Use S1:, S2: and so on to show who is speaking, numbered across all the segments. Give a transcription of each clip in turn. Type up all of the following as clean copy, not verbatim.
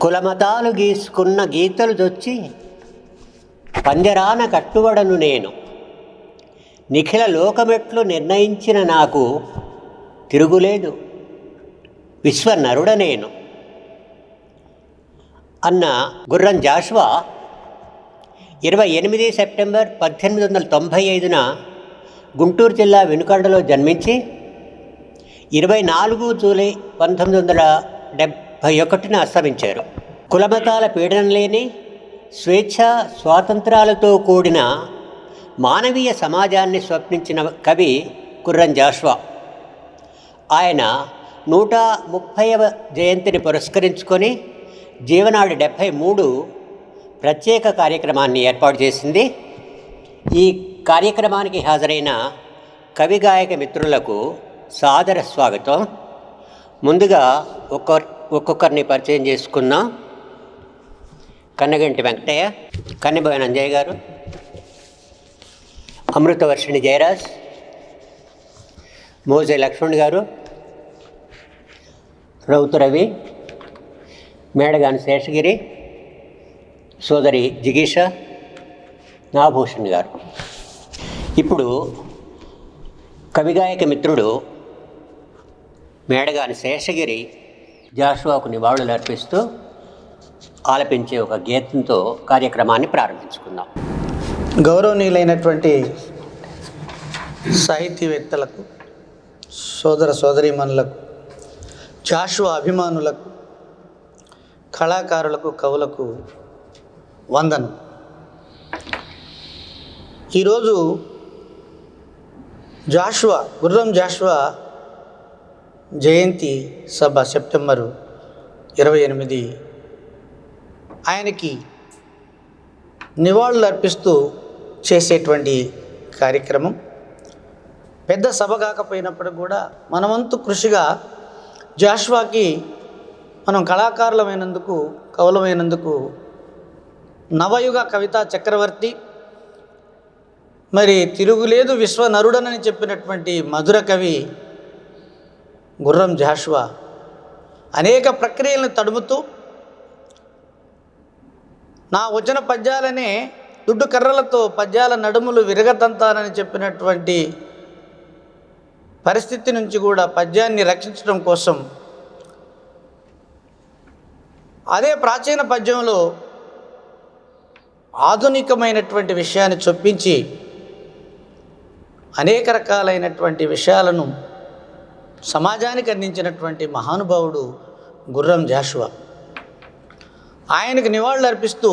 S1: కులమతాలు గీసుకున్న గీతలు దొచ్చి పంజరాన కట్టుబడను నేను, నిఖిల లోకమెట్లు నిర్ణయించిన నాకు తిరుగులేదు, విశ్వనరుడ నేను అన్న గుర్రం జాషువా 28 సెప్టెంబర్ 1895న గుంటూరు జిల్లా వెనుకొండలో జన్మించి 24 జూలై 1971న అస్తమించారు. కులమతాల పీడనం లేని స్వేచ్ఛ స్వాతంత్రాలతో కూడిన మానవీయ సమాజాన్ని స్వప్నించిన కవి గుర్రం జాషువా. ఆయన 130వ జయంతిని పురస్కరించుకొని జీవనాడి 73 ప్రత్యేక కార్యక్రమాన్ని ఏర్పాటు చేసింది. ఈ కార్యక్రమానికి హాజరైన కవి గాయక మిత్రులకు సాదర స్వాగతం. ముందుగా ఒక్కొక్కరిని పరిచయం చేసుకున్నాం. కన్నగంటి వెంకటయ్య, కన్నెబోయిన అంజయ్య గారు, అమృతవర్షిణి జయరాజ్, మోజే లక్ష్మణ్ గారు, రౌతు రవి, మేడగాని శేషగిరి, సోదరి జిగీష, నాభూషణ్ గారు. ఇప్పుడు కవిగాయక మిత్రుడు మేడగాని శేషగిరి జాషువాకు నివాళులు అర్పిస్తూ ఆలపించే ఒక గీతంతో కార్యక్రమాన్ని ప్రారంభించుకుందాం.
S2: గౌరవనీయులైనటువంటి సాహితీవేత్తలకు, సోదర సోదరీమణులకు, జాషువా అభిమానులకు, కళాకారులకు, కవులకు వందనం. ఈరోజు గుర్రం జాషువా జయంతి సభ సెప్టెంబరు 28. ఆయనకి నివాళులు అర్పిస్తూ చేసేటువంటి కార్యక్రమం పెద్ద సభ కాకపోయినప్పుడు కూడా మనవంతు కృషిగా జాషువాకి మనం కళాకారులమైనందుకు, కవులమైనందుకు నవయుగ కవితా చక్రవర్తి, మరి తిరుగులేదు విశ్వనరుడనని చెప్పినటువంటి మధుర కవి గుర్రం జాషువా అనేక ప్రక్రియలను తడుముతూ నా వచన పద్యాలనే దుడ్డు కర్రలతో పద్యాల నడుములు విరగతంతానని చెప్పినటువంటి పరిస్థితి నుంచి కూడా పద్యాన్ని రక్షించడం కోసం అదే ప్రాచీన పద్యంలో ఆధునికమైనటువంటి విషయాన్ని చొప్పించి అనేక రకాలైనటువంటి విషయాలను సమాజానికి అందించినటువంటి మహానుభావుడు గుర్రం జాషువా. ఆయనకు నివాళులు అర్పిస్తూ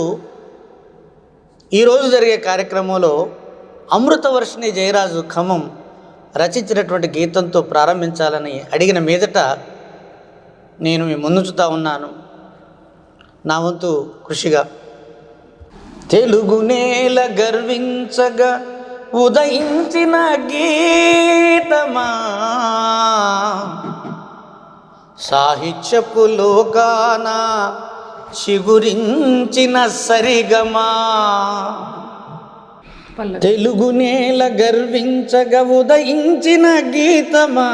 S2: ఈరోజు జరిగే కార్యక్రమంలో అమృతవర్షిణి జయరాజు ఖమ్మం రచించినటువంటి గీతంతో ప్రారంభించాలని అడిగిన మీదట నేను మీ ముందుంచుతా ఉన్నాను నా వంతు కృషిగా. తెలుగు నేల గర్వించగా ఉదయించిన గీతమా, సాహిత్యపు లోకాన చిగురించిన సరిగమా. తెలుగు నేల గర్వించగా ఉదయించిన గీతమా,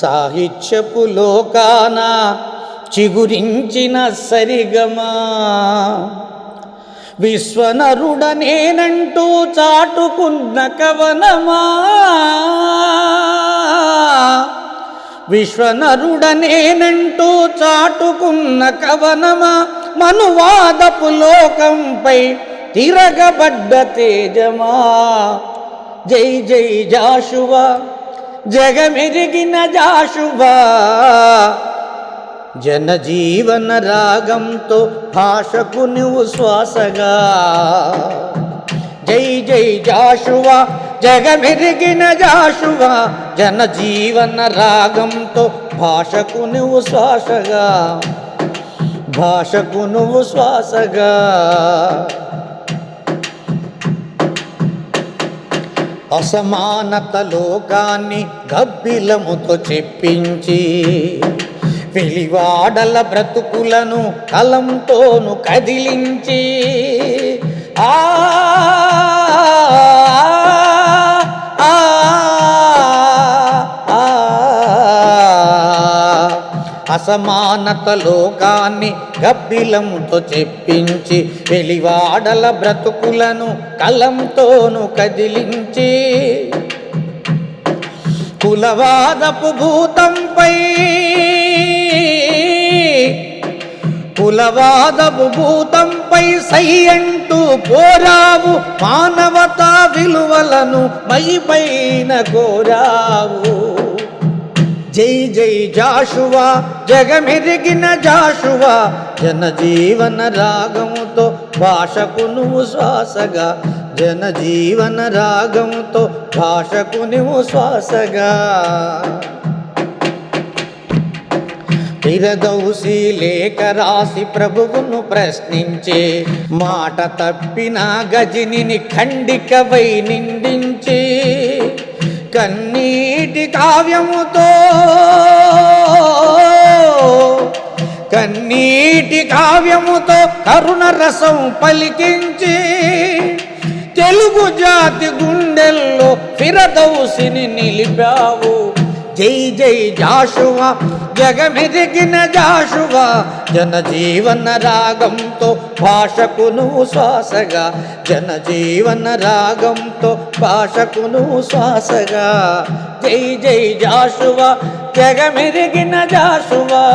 S2: సాహిత్యపు లోకాన చిగురించిన సరిగమా. విశ్వనరుడనేనంటూ చాటుకున్న కవనమా, విశ్వనరుడనేనంటూ చాటుకున్న కవనమా. మనువాదపు లోకంపై తిరగబడ్డ తేజమా. జై జై జాషువా, జగమెరిగిన జాషువా, జనజీవన రాగంతో భాషకు నువ్వు శ్వాసగా. జై జై జాషువా, జగమెరిగిన జాషువా, జనజీవన రాగంతో భాషకు నువ్వు శ్వాసగా, భాషకు నువ్వు శ్వాసగా. అసమానత లోకాన్ని గబ్బిలముతో చెప్పించి, వెలివాడల బ్రతుకులను కలంతోను కదిలించి, అసమానత లోకాన్ని గబ్బిలముతో చెప్పించి వెలివాడల బ్రతుకులను కలంతోను కదిలించి కులవాదపు భూతంపై సై అంటూ పోరావు, మానవతా విలువలను మైపైన కోరావు. జై జై జాషువా, జగమెరిగిన జాషువా, జనజీవన రాగముతో భాషకు నువ్వు శ్వాసగా, జనజీవన రాగముతో భాషకు నువ్వు శ్వాసగా. ఫిరదౌసి లేఖ రాసి ప్రభువును ప్రశ్నించే, మాట తప్పిన గజిని ఖండికవై నిందించి కన్నీటి కావ్యముతో కరుణ రసం పలికించి తెలుగు జాతి గుండెల్లో ఫిరదౌసిని నిలిపావు. జై జై జాషువా, జగమెదిగిన జాషువా, జనజీవన రాగంతో భాషకు నువ్వు శ్వాసగా, జనజీవన రాగంతో భాషకు నువ్వు శ్వాసగా. జై జై జాషువా, జగమెరిగిన జాషువా.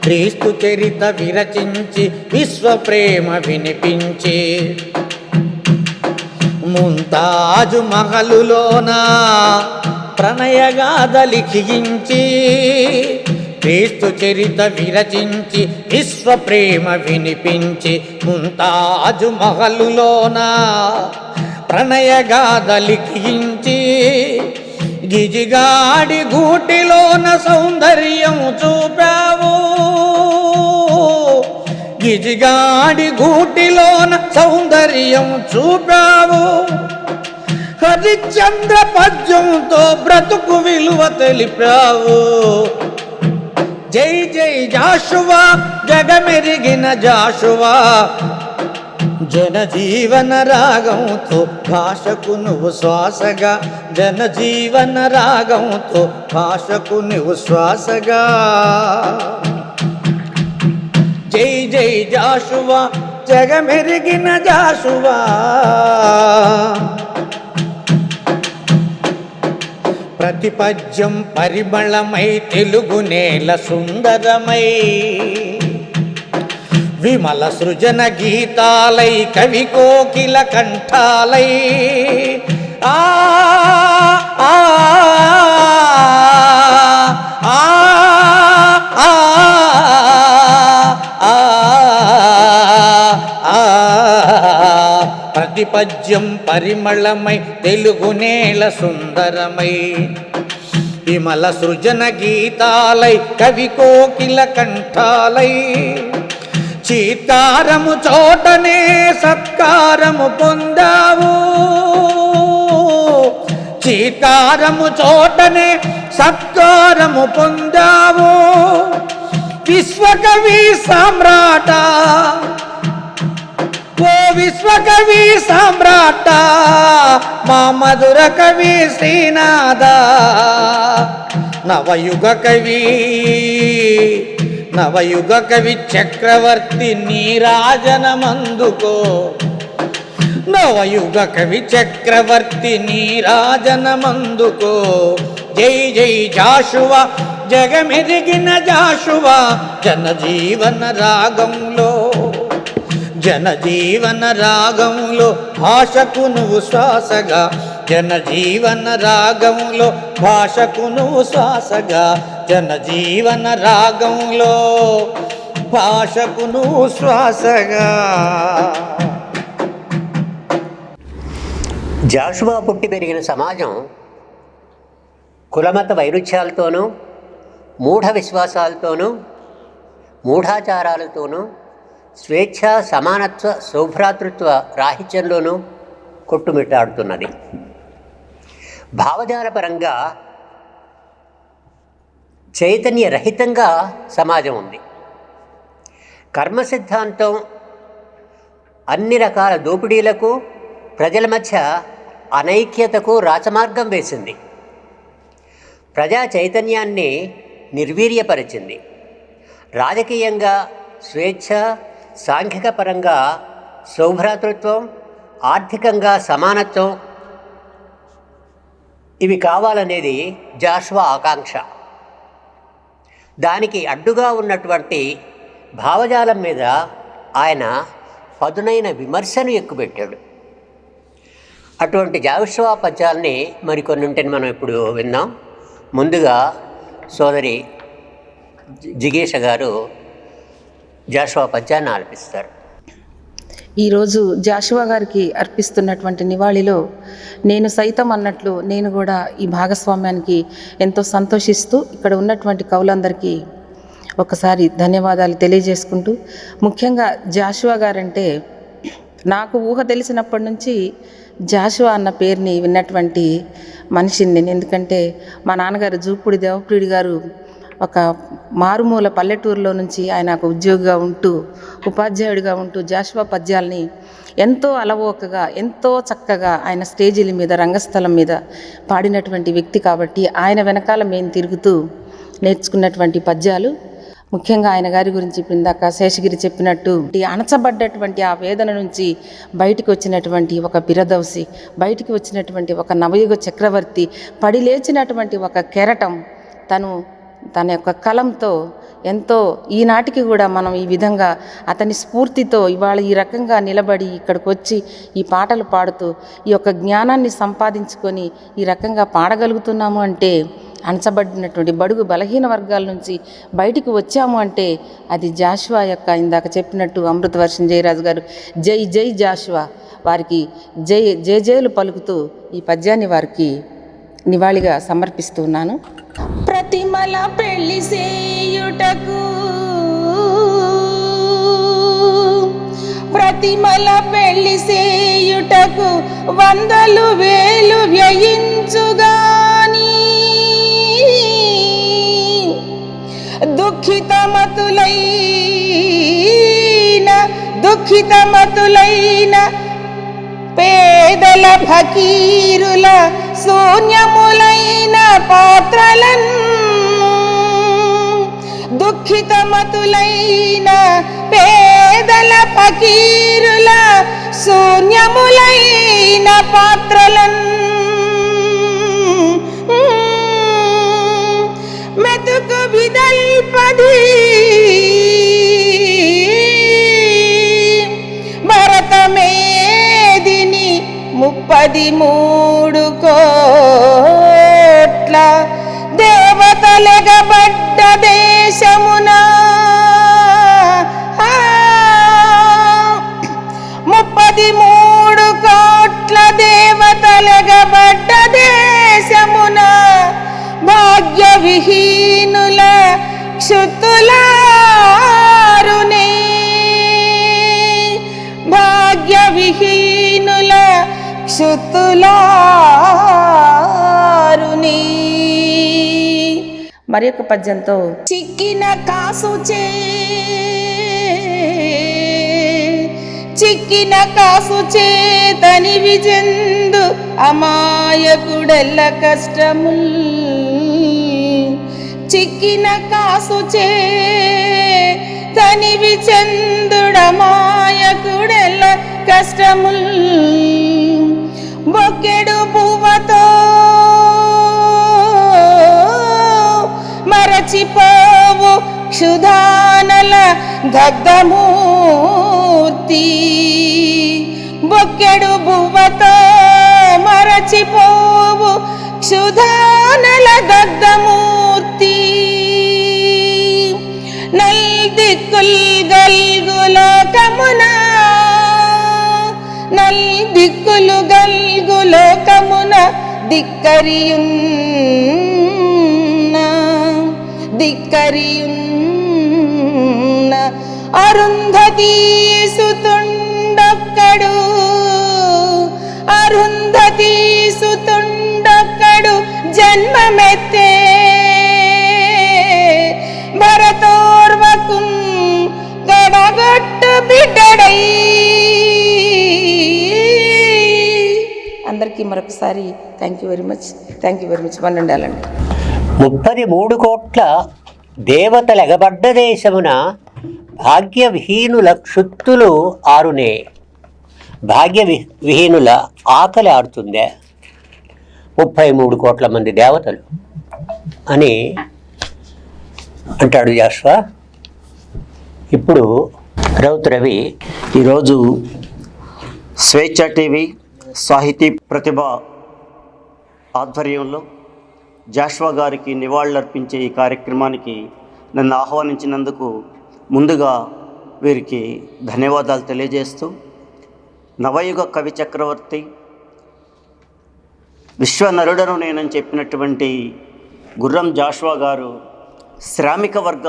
S2: క్రీస్తు చరిత విరచించి విశ్వ ప్రేమ వినిపించి ముంతాజు మహలులోన ప్రణయగాథ లిఖించి క్రీస్తు చరిత విరచించి విశ్వ ప్రేమ వినిపించి ముంతాజు మహలులోన ప్రణయగాథ లిఖించి గిజిగాడి గూటిలోన సౌందర్యం చూపావు, గిజిగాడి గూటిలోన సౌందర్యం చూపావు. హరిశ్చంద్ర పద్యంతో బ్రతుకు విలువ తెలిపావు. జై జై జాషువా, జగమెరిగిన జాషువా, జనజీవన రాగంతో భాషకు నువ్వు శ్వాసగా, జనజీవన రాగంతో భాషకు నువ్వు శ్వాసగా. జై జై జాషువా, జగమెరిగిన జాషువా. ప్రతిపద్యం పరిమళమై తెలుగు నేల సుందరమై విమల సృజన గీతాలై కవి కోకిల కంఠాలై ఆ ఆ ఆ ప్రతిపద్యం పరిమళమై తెలుగు నేల సుందరమై విమల సృజన గీతాలై కవి కోకిల కంఠాలై చీతారము చోటనే సత్కారము పొందావు, చీతారము చోటనే సత్కారము పొందావు. విశ్వకవి సామ్రాట, ఓ విశ్వకవి సామ్రాట, మా మధుర కవి శ్రీనాథ. నవయుగ కవి, నవయుగ కవి చక్రవర్తి నీరాజనమందుకో, నవయుగ కవి చక్రవర్తి నీరాజనమందుకో. జై జై జాషువా, జగమెరిగిన జాషువా, జనజీవన రాగంలో, జనజీవన రాగంలో భాషకు నువ్వు శ్వాసగా, జనజీవన రాగంలో భాషకు నువ్వు శ్వాసగా, జనజీవన రాగంలో భాషకు నువ్వు శ్వాసగా.
S1: జాషువా పుట్టి పెరిగిన సమాజం కులమత వైరుధ్యాలతోనూ మూఢ విశ్వాసాలతోనూ మూఢాచారాలతోనూ స్వేచ్ఛ సమానత్వ సౌభ్రాతృత్వ రాహిత్యంలోనూ కొట్టుమిట్టాడుతున్నది. భావజాలపరంగా చైతన్యరహితంగా సమాజం ఉంది. కర్మ సిద్ధాంతం అన్ని రకాల దోపిడీలకు, ప్రజల మధ్య అనైక్యతకు రాచమార్గం వేసింది. ప్రజా చైతన్యాన్ని నిర్వీర్యపరిచింది. రాజకీయంగా స్వేచ్ఛ, సాంఘిక పరంగా సౌభ్రాతృత్వం, ఆర్థికంగా సమానత్వం ఇవి కావాలనేది జాషువా ఆకాంక్ష. దానికి అడ్డుగా ఉన్నటువంటి భావజాలం మీద ఆయన పదునైన విమర్శను ఎక్కుపెట్టాడు. అటువంటి జాషువా పద్యాల్ని మరికొన్నింటిని మనం ఇప్పుడు విందాం. ముందుగా సోదరి జిగేష గారు జాషువా పద్యాన్ని ఆలపిస్తారు.
S3: ఈరోజు జాషువా గారికి అర్పిస్తున్నటువంటి నివాళిలో నేను సైతం అన్నట్లు నేను కూడా ఈ భాగస్వామ్యానికి ఎంతో సంతోషిస్తూ ఇక్కడ ఉన్నటువంటి కవులందరికీ ఒకసారి ధన్యవాదాలు తెలియజేసుకుంటూ, ముఖ్యంగా జాషువా గారంటే నాకు ఊహ తెలిసినప్పటి నుంచి జాషువా అన్న పేరుని విన్నటువంటి మనిషిని నేను. ఎందుకంటే మా నాన్నగారు జూపూడి దేవప్రియుడి గారు ఒక మారుమూల పల్లెటూరులో నుంచి ఆయన ఒక ఉద్యోగిగా ఉంటూ, ఉపాధ్యాయుడిగా ఉంటూ జాషువా పద్యాల్ని ఎంతో అలవోకగా, ఎంతో చక్కగా ఆయన స్టేజీల మీద, రంగస్థలం మీద పాడినటువంటి వ్యక్తి. కాబట్టి ఆయన వెనకాల మేము తిరుగుతూ నేర్చుకున్నటువంటి పద్యాలు. ముఖ్యంగా ఆయన గారి గురించి ఇందాక శేషగిరి చెప్పినట్టు అణచబడ్డటువంటి ఆ వేదన నుంచి బయటికి వచ్చినటువంటి ఒక బిరదౌసి, బయటికి వచ్చినటువంటి ఒక నవయుగ చక్రవర్తి, పడి లేచినటువంటి ఒక కెరటం, తన యొక్క కలంతో ఎంతో ఈనాటికి కూడా మనం ఈ విధంగా అతని స్ఫూర్తితో ఇవాళ ఈ రకంగా నిలబడి ఇక్కడికి వచ్చి ఈ పాటలు పాడుతూ ఈ యొక్క జ్ఞానాన్ని సంపాదించుకొని ఈ రకంగా పాడగలుగుతున్నాము అంటే, అణచబడినటువంటి బడుగు బలహీన వర్గాల నుంచి బయటికి వచ్చాము అంటే అది జాషువా యొక్క, ఇందాక చెప్పినట్టు అమృతవర్షం జయరాజు గారు జై జై జాషువా, వారికి జయలు పలుకుతూ ఈ పద్యాన్ని వారికి నివాళిగా సమర్పిస్తున్నాను. ప్రతిమల పెళ్లి చేయుటకు, ప్రతిమల పెళ్లి చేయుటకు వందలు వేలు వ్యయించుగాని దుఃఖితమతులైన పేదల ఫకీరుల శూన్యములైన పాత్రలన్, దుఃఖితమతులైన పేదల ఫకీరుల శూన్యములైన పాత్రలన్ మెతుకు విదల్పది భరతమేదిని 33 కోట్ల దేవతలెగబడ్డ దేశమున 33 కోట్ల దేవతలెగబడ్డ దేశమున భాగ్య విహీనుల క్షుతులారునే, భాగ్య విహీనుల క్షుతులారుని. మరి యొక్క పద్యంతో చిక్కిన కాసు చేతని విజందు అమాయకుడెల్ల కష్టముల్, చిక్కిన కాసు చేతని విచందుడమాయకుడెల్ల కష్టముల్ బొక్కెడు పువ్వతో మరచిపోవు క్షుధానల దగ్ధమూర్తి, బొక్కెడు బువ్వతో మరచిపోవు క్షుధానల దగ్ధమూర్తి. నల్దిక్కుల్ గల్గు లోకమున, నల్దిక్కులు గల్గు లోకమున ధిక్కరియున్న అరుంధతీ సుతుండొక్కడు, అరుంధతీ సుతుండొక్కడు జన్మమెత్తే భరతోర్వకున్ గడగొట్టు బిడ్డడై. అందరికీ మరొకసారి థ్యాంక్ యూ వెరీ మచ్. వండుండాలండి.
S1: 33 కోట్ల దేవతలెగబడ్డ దేశమున భాగ్యవిహీనుల క్షుత్తులు ఆరునే. విహీనుల ఆకలి ఆడుతుందే 33 కోట్ల మంది దేవతలు అని అంటాడు జాషువా. ఇప్పుడు రౌత్ రవి
S4: ఈరోజు స్వేచ్ఛ టీవీ సాహితీ ప్రతిభ ఆధ్వర్యంలో జాషువా గారికి నివాళులర్పించే ఈ కార్యక్రమానికి నన్ను ఆహ్వానించినందుకు ముందుగా వీరికి ధన్యవాదాలు తెలియజేస్తూ, నవయుగ కవి చక్రవర్తి, విశ్వనరుడను నేనని చెప్పినటువంటి గుర్రం జాషువా గారు శ్రామిక వర్గ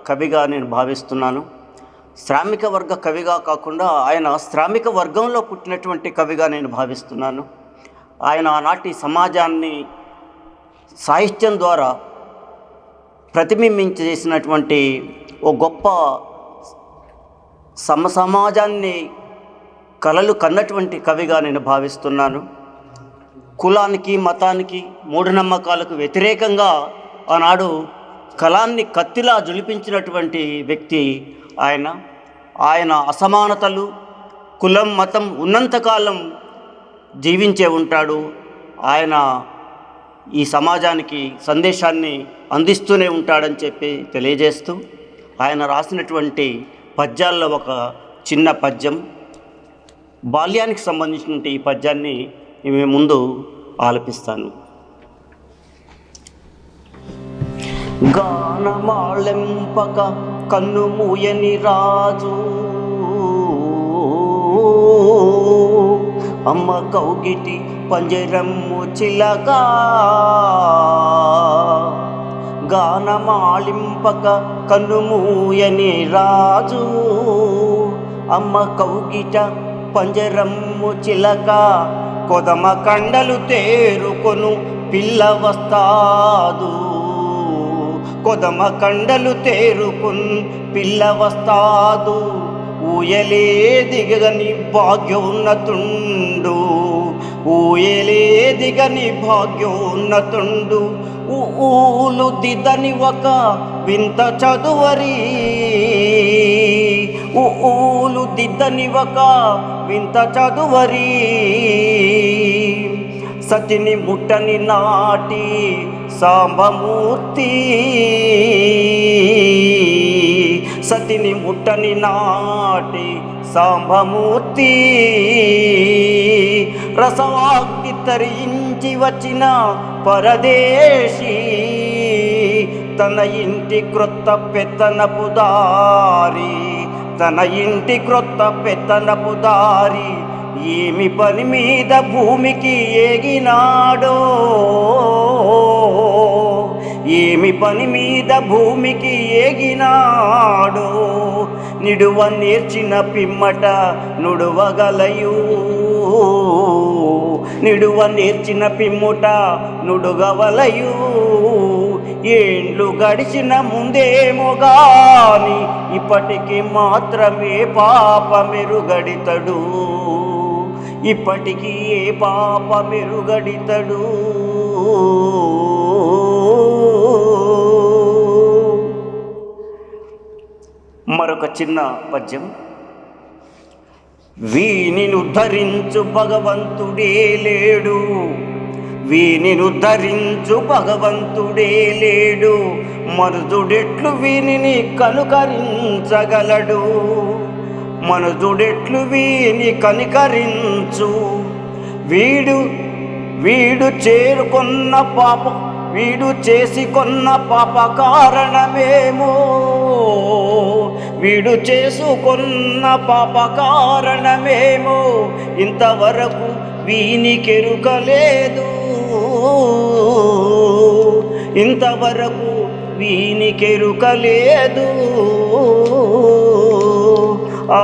S4: కవిగా నేను భావిస్తున్నాను. శ్రామిక వర్గ కవిగా కాకుండా ఆయన శ్రామిక వర్గంలో పుట్టినటువంటి కవిగా నేను భావిస్తున్నాను. ఆయన ఆనాటి సమాజాన్ని సాహిత్యం ద్వారా ప్రతిబింబించేసినటువంటి ఓ గొప్ప సమాజాన్ని కలలు కన్నటువంటి కవిగా నేను భావిస్తున్నాను. కులానికి, మతానికి, మూఢనమ్మకాలకు వ్యతిరేకంగా ఆనాడు కళాన్ని కత్తిలా జులిపించినటువంటి వ్యక్తి ఆయన అసమానతలు, కులం, మతం ఉన్నంతకాలం జీవించే ఉంటాడు. ఆయన ఈ సమాజానికి సందేశాన్ని అందిస్తూనే ఉంటాడని చెప్పి తెలియజేస్తూ, ఆయన రాసినటువంటి పద్యాల్లో ఒక చిన్న పద్యం, బాల్యానికి సంబంధించినటువంటి ఈ పద్యాన్ని మేము ముందు ఆలపిస్తాను. గానమాళెంపక కన్ను మూయని రాజు, అమ్మ కౌగిటి పంజరమ్ము చిలక. గానమాళింపక కన్ను మూయని రాజు, అమ్మ కౌగిట పంజరమ్ము చిలక. కొదమ కండలు తేరుకొను పిల్ల వస్తాదు, కొదమ కండలు తేరుకున్ పిల్ల వస్తాదు. ఊయలే దిగని భాగ్యోన్నతుండు, ఊయలే దిగని భాగ్యోన్నతుండు. ఊలు దిద్దని ఒక వింత చదువరి, ఊలు దిద్దని ఒక వింత చదువరి. సతిని ముట్టని నాటి సాంబమూర్తి, సతిని ముట్టని నాటి సాంబమూర్తి. రసవాగ్ని తరించి వచ్చిన పరదేశీ, తన ఇంటి క్రొత్త పెత్తనపు దారి, తన ఇంటి క్రొత్త పెత్తనపు దారి. ఏమి పని మీద భూమికి ఏగినాడో, ఏమి పని మీద భూమికి ఏగినాడో. నిడువ నేర్చిన పిమ్మట నుడువగలయు, నిడువ నేర్చిన పిమ్ముట నుడుగవలయు. ఏండ్లు గడిచిన ముందేమో గాని ఇప్పటికి మాత్రమే పాప మెరుగడితడు, ఇప్పటికీ ఏ పాప మెరుగడితడు. మరొక చిన్న పద్యం. వీనిని ఉద్ధరించు భగవంతుడే లేడు, వీనిని ఉద్ధరించు భగవంతుడే లేడు. మనుజుడెట్లు వీనిని కనుకరించగలడు, మనుజుడెట్లు వీని కనికరించు. వీడు చేరుకున్న పాప, వీడు చేసుకున్న పాప కారణమేమో, వీడు చేసుకున్న పాప కారణమేమో. ఇంతవరకు వీనికెరుకలేదు, ఇంతవరకు వీనికెరుకలేదు. ఆ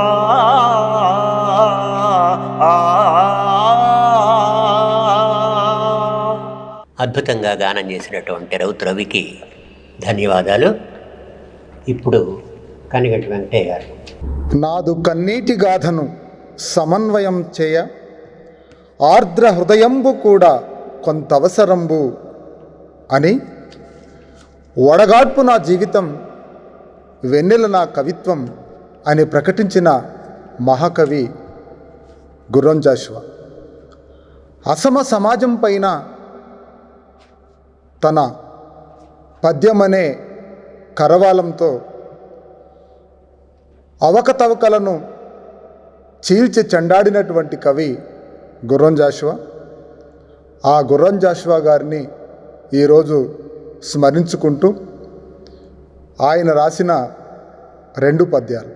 S1: అద్భుతంగా గానం చేసినటువంటి రౌత్ రవికి ధన్యవాదాలు. ఇప్పుడు కనిగంటి వెంకటయ్య గారు.
S5: నాదు కన్నీటి గాథను సమన్వయం చేయ ఆర్ద్ర హృదయంబు కూడా కొంతవసరంబు అని వడగాడ్పు నా జీవితం, వెన్నెల నా కవిత్వం అని ప్రకటించిన మహాకవి గుర్రం జాషువా. అసమ సమాజం పైన తన పద్యమనే కరవాలంతో అవకతవకలను చీల్చి చెండాడినటువంటి కవి గుర్రం జాషువా. ఆ గుర్రం జాషువా గారిని ఈరోజు స్మరించుకుంటూ ఆయన రాసిన 2 పద్యాలు.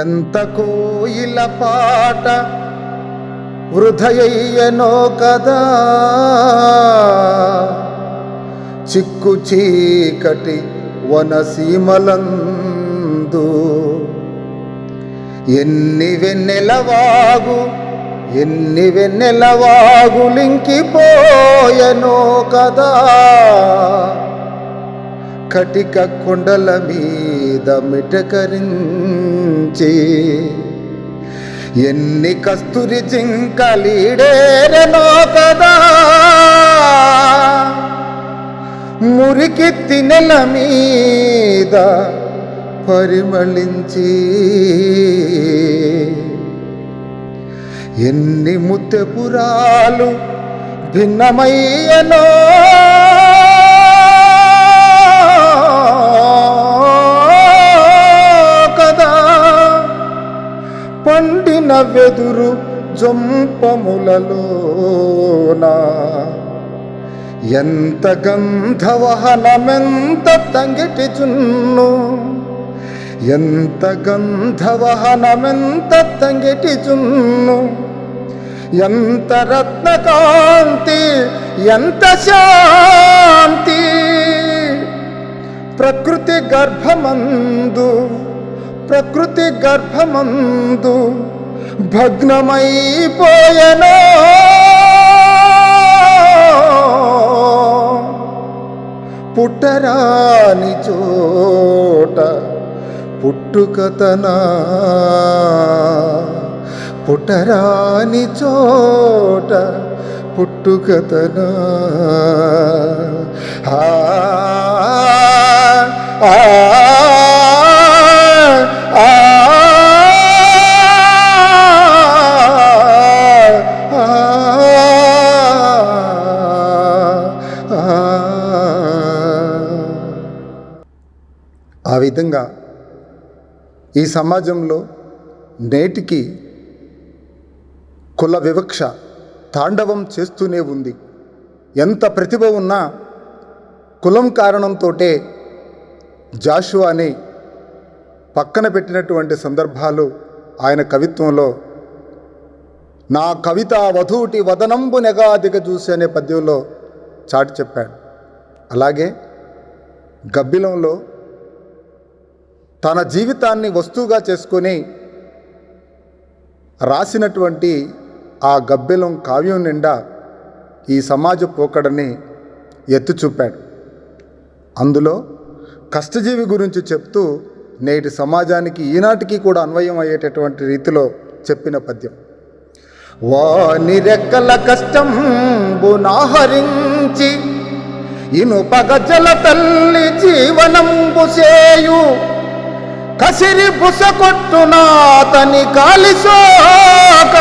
S5: ఎంత కోయిల పాట వృధయయ్యనో కదా, చిక్కు చీకటి వనసీమలందు ఎన్ని వెన్నెలవాగులింకిపోయెనో కదా, కటిక కొండల మీద మిటకరించి ఎన్ని కస్తూరి జింకలీడేరనో కదా, మురికి తినెల మీద పరిమళించి ఎన్ని ముత్తెపురాలు భిన్నమయ్యనో కదా, పండిన వెదురు జంపములలోన ఎంత గంధవహనమెంత తంగిటి జున్ను, ఎంత గంధవహనమెంత తంగిటి జున్ను, ఎంత రత్నకాంతి ఎంత శాంతి, ప్రకృతి గర్భమందు భగ్నమైపోయెనో, పుట్టరాని చోట పుట్టుకతనా, పుట్టరాని చోట పుట్టుకతనా. ఆ విధంగా ఈ సమాజంలో నేటికి కుల వివక్ష తాండవం చేస్తూనే ఉంది. ఎంత ప్రతిభ ఉన్నా కులం కారణంతోటే జాషువాని పక్కన పెట్టినటువంటి సందర్భాలు ఆయన కవిత్వంలో నా కవిత వధూటి వదనంబు నెగాదిగ చూసి అనే పద్యంలో చాటి చెప్పాడు. అలాగే గబ్బిలంలో తన జీవితాన్ని వస్తువుగా చేసుకొని రాసినటువంటి ఆ గబ్బిలం కావ్యం నిండా ఈ సమాజ పోకడని ఎత్తి చూపాడు. అందులో కష్టజీవి గురించి చెప్తూ నేటి సమాజానికి ఈనాటికి కూడా అన్వయం అయ్యేటటువంటి రీతిలో చెప్పిన పద్యం. వాని రెక్కల కష్టంబు నాహరించి ఇనుపగ జల తల్లి జీవనంబు చేయు, కసిరి బుస కొట్టునాతని కాలిసోక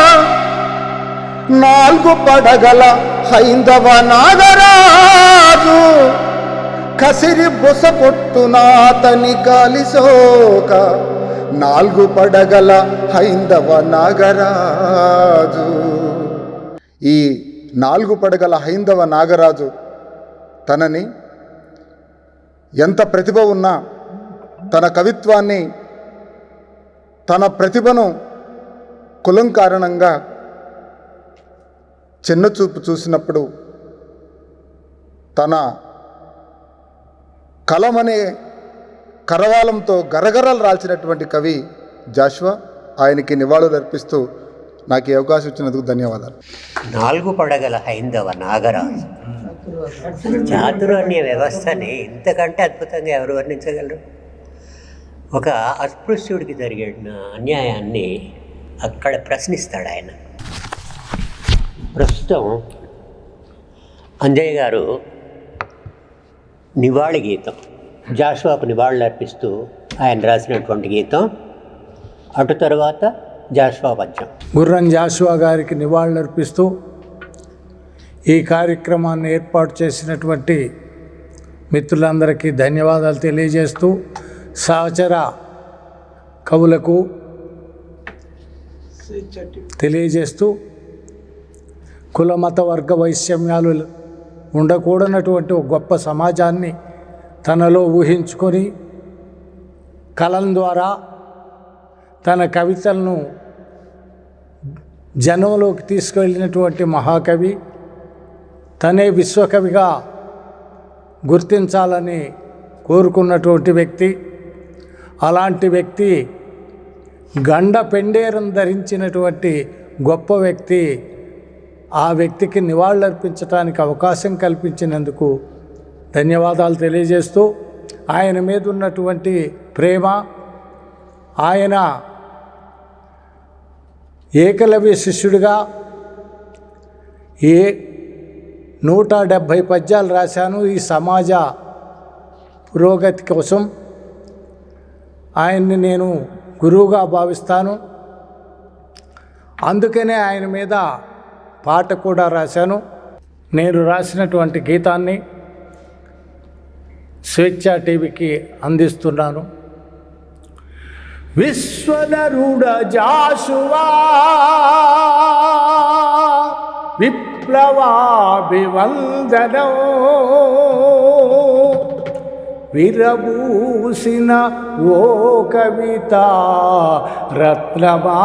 S5: 4 పడగల హైందవ నాగరాజు, కసిరి బుస కొట్టునాతని కాలిసోక 4 పడగల హైందవ నాగరాజు. ఈ 4 పడగల హైందవ నాగరాజు తనని ఎంత ప్రతిభ ఉన్నా తన కవిత్వాన్ని తన ప్రతిభను కులం కారణంగా చిన్నచూపు చూసినప్పుడు తన కలమనే కరవాలంతో గరగరలు రాల్చినటువంటి కవి జాషువా. ఆయనకి నివాళులు అర్పిస్తూ నాకు ఈ అవకాశం ఇచ్చినందుకు ధన్యవాదాలు.
S1: 4 పడగల హైందవ నాగరాజు చాతుర్వర్ణ్య వ్యవస్థని ఇంతకంటే అద్భుతంగా ఎవరు వర్ణించగలరు? ఒక అస్పృశ్యుడికి జరిగిన అన్యాయాన్ని అక్కడ ప్రశ్నిస్తాడు ఆయన. ప్రస్తుతం అంజయ్య గారు నివాళి గీతం, జాషువాకు నివాళులు అర్పిస్తూ ఆయన రాసినటువంటి గీతం. అటు తర్వాత జాషువా పద్యం.
S6: గుర్రం జాషువా గారికి నివాళులర్పిస్తూ ఈ కార్యక్రమాన్ని ఏర్పాటు చేసినటువంటి మిత్రులందరికీ ధన్యవాదాలు తెలియజేస్తూ, సహచర కవులకు తెలియజేస్తూ, కుల మత వర్గ వైషమ్యాలు ఉండకూడనటువంటి ఒక గొప్ప సమాజాన్ని తనలో ఊహించుకొని కలం ద్వారా తన కవితలను జనంలోకి తీసుకెళ్ళినటువంటి మహాకవి, తనే విశ్వకవిగా గుర్తించాలని కోరుకున్నటువంటి వ్యక్తి. అలాంటి వ్యక్తి గండ పెండేరం ధరించినటువంటి గొప్ప వ్యక్తి. ఆ వ్యక్తికి నివాళులర్పించడానికి అవకాశం కల్పించినందుకు ధన్యవాదాలు తెలియజేస్తూ, ఆయన మీద ఉన్నటువంటి ప్రేమ, ఆయన ఏకలవ్య శిష్యుడిగా 170 పద్యాలు రాశాను ఈ సమాజ పురోగతి కోసం. ఆయన్ని నేను గురువుగా భావిస్తాను. అందుకనే ఆయన మీద పాట కూడా రాశాను. నేను రాసినటువంటి గీతాన్ని స్వేచ్ఛ టీవీకి అందిస్తున్నాను. విశ్వనరుడ జాషువా విప్లవాభివందనం, విరబూసిన ఓ కవిత రత్నమా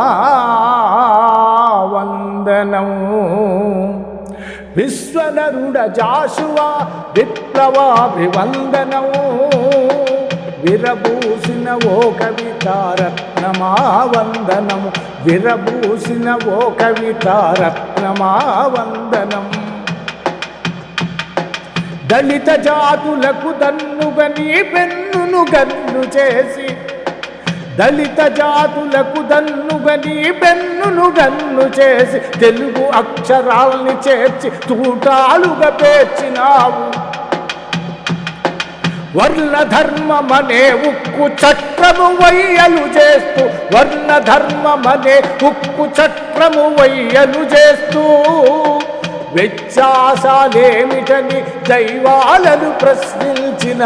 S6: వందనం. విశ్వనరుడ జాషువా విప్లవాభివందనం, విరబూసిన ఓ కవిత రత్నమా వందనము, విరబూసిన ఓ కవిత రత్నమా వందనం. దళిత జాతులకు దన్నుగా నీ పెన్నును గన్ను చేసి, దళిత జాతులకు దన్నుగా నీ పెన్నును గన్ను చేసి, తెలుగు అక్షరాల్ని చేర్చి తూటాలుగా పేర్చినావు. వర్ణ ధర్మమనే ఉక్కు చట్రము వయ్యలు చేస్తూ, వర్ణ ధర్మమనే ఉక్కు చట్రము వయ్యలు చేస్తూ, వ్యత్యాసాలేమిటని దైవాలను ప్రశ్నించిన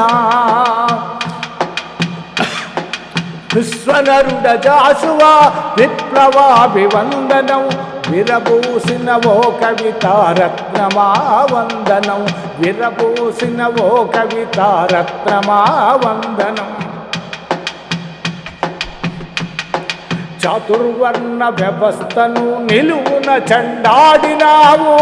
S6: విశ్వనరుడ జాషువా విప్లవాభివందనం, విరబూసిన ఓ కవిత రత్నమా వందనం, విరబూసిన ఓ కవిత రత్నమా వందనం. చాతుర్వర్ణ వ్యవస్థను నిలువున చెండాడినావు,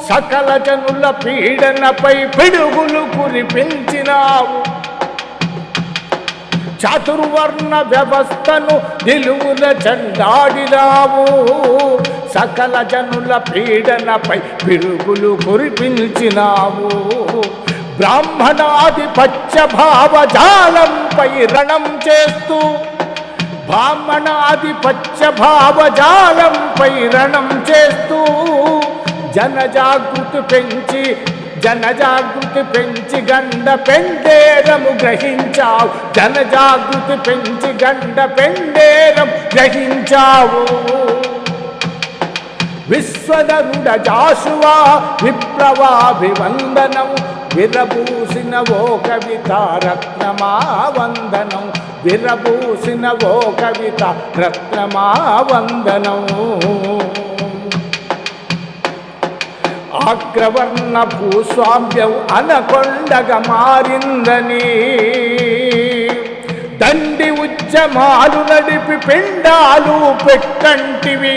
S6: సకల జనుల పీడనపై పిడుగులు కురిపించినావు. చాతుర్వర్ణ వ్యవస్థను నిలువున చెండాడినావు, సకల జనుల పీడనపై పిడుగులు కురిపించినావు. బ్రాహ్మణాధిపత్య భావజాలంపై రణం చేస్తూ, బ్రాహ్మణాధిపత్య భావజాలంపై రణం చేస్తూ, జనజాగృతి పెంచి గండ పెండేరము గ్రహించావు, జనజాగృతి పెంచి గండ పెండేరం గ్రహించావు. విశ్వనరుడ జాషువా విప్లవాభివందనం, విరబూసిన ఓ కవిత రత్నమా వందనం, విరబూసిన ఓ కవిత రత్నమా వందనం. అగ్రవర్ణ భూస్వామ్యం అనకొండగా మారిందని, దండి ఉద్యమాలు నడిపి పిండాలు పెట్టంటివి.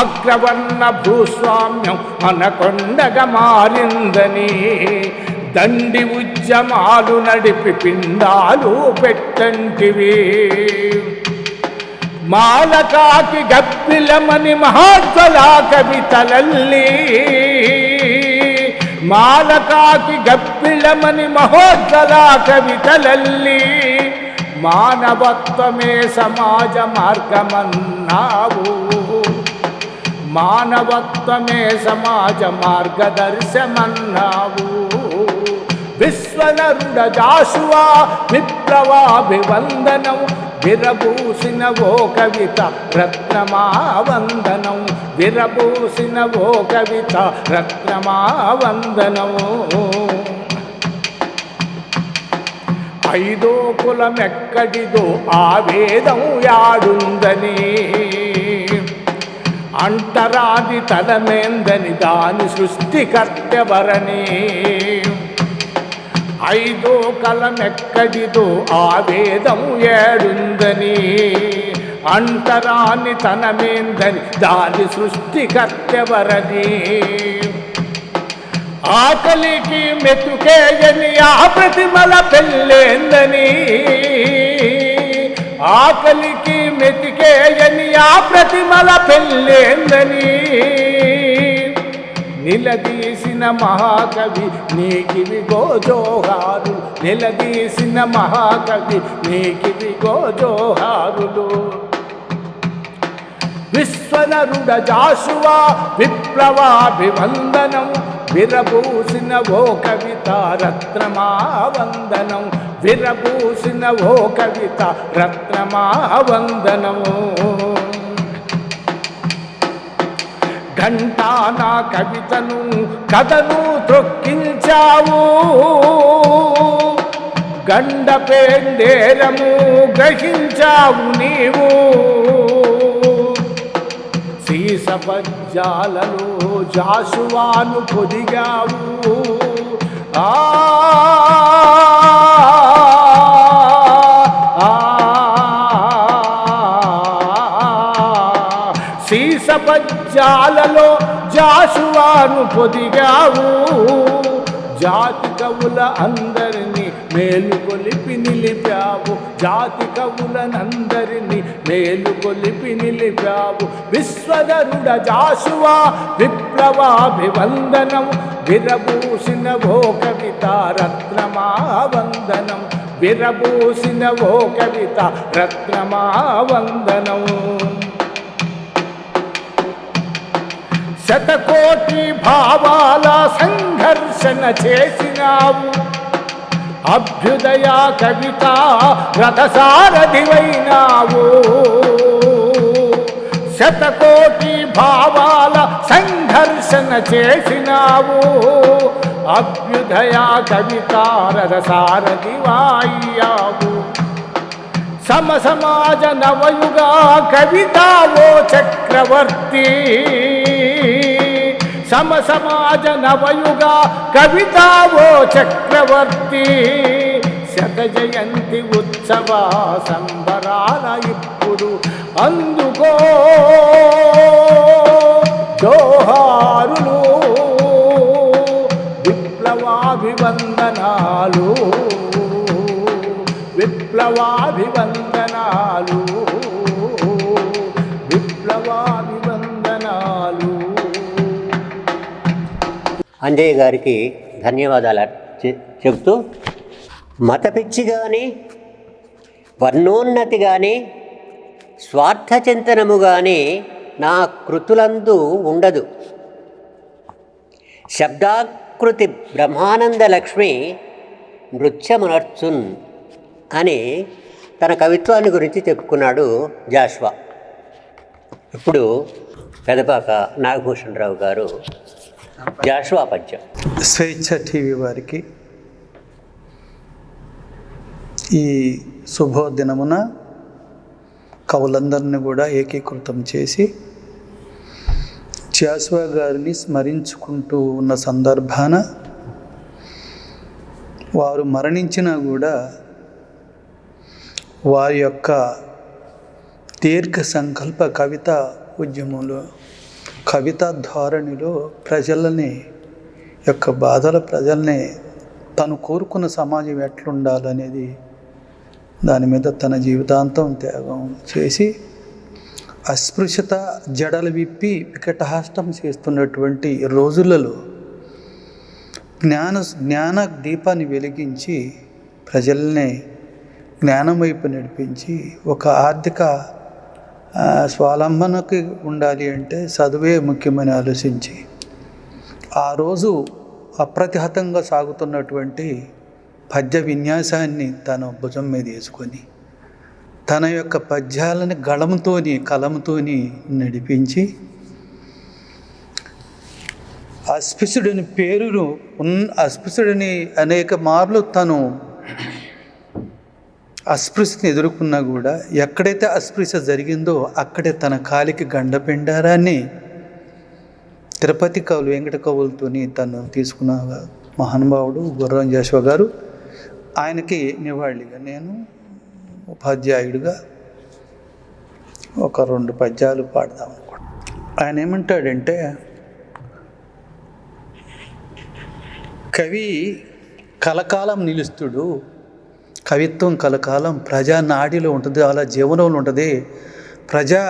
S6: అగ్రవర్ణ భూస్వామ్యం అనకొండగా మారిందని, దండి ఉద్యమాలు నడిపి పిండాలు పెట్టంటివి. మాలకాకి గప్పిలమని మహాజ్వలా కవితలల్లి, మాలకాకి గప్పిలమని మహోజ్వలా కవితలల్లి, మానవత్వమే సమాజ మార్గమన్నావు. మానవత్వమే సమాజ మార్గదర్శమన్నావు. విశ్వనరుడ జాషువా విప్లవాభివందనం, విరబూసిన ఓ కవిత రత్నమా వందనం, విరబూసిన ఓ కవిత రత్నమా వందనం. ఐదో కులమెక్కడిదో ఆ వేదం యాడుందని, అంటరాది తలమేందని దాని సృష్టికర్తెవరని. ఐదో కలమెక్కడిదో ఆ వేదం ఏడుందని, అంటరాని తనమేందని దాని సృష్టికర్తెవరని. ఆకలికి మెతుకేయని ఆ ప్రతిమల పెళ్ళేందని, ఆకలికి మెతికేయని ఆ ప్రతిమల పెళ్ళేందని. నిలదీసిన మహాకవి నీకివిగో జోహారు, నిలదీసిన మహాకవి నీకివిగో జోహారులు. విశ్వనరుడ జాషువా విప్లవాభివందనం, విరబూసిన ఓ కవిత రత్నమా వందనం, విరబూసిన ఓ కవిత రత్నమా వందనము. ఘంటా నా కవితను కథను త్రొక్కించావు, గండపేండేరము గ్రహించావు నీవు. సీసపజ్జాలలో జాషువాను పొదిగావు, సీసపజ్జాలలో జాషువాను పొదిగావు. జాతి కవుల అందరినీ మేలుకొలిపి నిలిపావు, జాతి కవులనందరినీ మేలుకొలిపి నిలిపావు. విశ్వధరుడ జాషువా విప్లవాభివందనం, విరబూసిన ఓ కవిత రత్నమా వందనం, విరబూసిన ఓ కవిత రత్నమా వందనం. శతకోటి భావాల సంఘర్షణ చేసినావు, అభ్యుదయ కవిత రథసారథివైనావు. శతకోటి భావాల సంఘర్షణ చేసినావు, అభ్యుదయ కవిత రథసారథివాయ్యావు. సమసమాజ నవయుగా కవితావో చక్రవర్తి, సమసమాజ నవయుగా కవితావో చక్రవర్తి. శత జయంతి ఉత్సవ సంబరాల ఇప్పుడు అందుకో జోహారులు, విప్లవాభివందనాలు, విప్లవాభివందనాలు, విప్లవాభివందనాలు.
S1: అంజయ్య గారికి ధన్యవాదాలు చెబుతూ, మత పిచ్చి కానీ వర్ణోన్నతి కానీ స్వార్థ చింతనము కానీ నా కృతులందు ఉండదు. శబ్దాకృతి బ్రహ్మానంద లక్ష్మి నృత్యమునర్చున్ అని తన కవిత్వాన్ని గురించి చెప్పుకున్నాడు జాషువా. ఇప్పుడు పెదపాక నాగభూషణ్ రావు గారు జాషువా పద్యం.
S7: స్వేచ్ఛ టీవీ వారికి ఈ శుభోదినమున కవులందరినీ కూడా ఏకీకృతం చేసి జాషువా గారిని స్మరించుకుంటూ ఉన్న సందర్భాన వారు మరణించినా కూడా వారి యొక్క దీర్ఘ సంకల్ప కవిత ఉద్యమంలో, కవితా ధోరణిలో ప్రజలని యొక్క బాధల ప్రజల్ని తను కోరుకున్న సమాజం ఎట్లుండాలనేది దాని మీద తన జీవితాంతం త్యాగం చేసి అస్పృశ్యత జడలు విప్పి వికటహాష్టం చేస్తున్నటువంటి రోజులలో జ్ఞాన దీపాన్ని వెలిగించి ప్రజల్ని జ్ఞానం వైపు నడిపించి ఒక ఆర్థిక స్వావలంబనకి ఉండాలి అంటే చదువే ముఖ్యమని ఆలోచించి ఆ రోజు అప్రతిహతంగా సాగుతున్నటువంటి పద్య విన్యాసాన్ని తన భుజం మీద వేసుకొని తన యొక్క పద్యాలని కలంతోని నడిపించి అస్పృశ్యుడిని అస్పృశ్యుడిని అనేక మార్లు తను అస్పృశ్యతను ఎదుర్కొన్నా కూడా ఎక్కడైతే అస్పృశ్య జరిగిందో అక్కడే తన కాలికి గండపిండారాన్ని తిరుపతి కవులు వెంకట కవులతోని తను తీసుకున్న మహానుభావుడు గుర్రం జాషువా గారు. ఆయనకి నివాళిగా నేను ఉపాధ్యాయుడిగా ఒక 2 పద్యాలు పాడదాం అనుకోండి. ఆయన ఏమంటాడంటే, కవి కలకాలం నిలుస్తుడు, కవిత్వం కలకాలం ప్రజా నాడిలో ఉంటుంది, అలా జీవనంలో ఉంటుంది, ప్రజా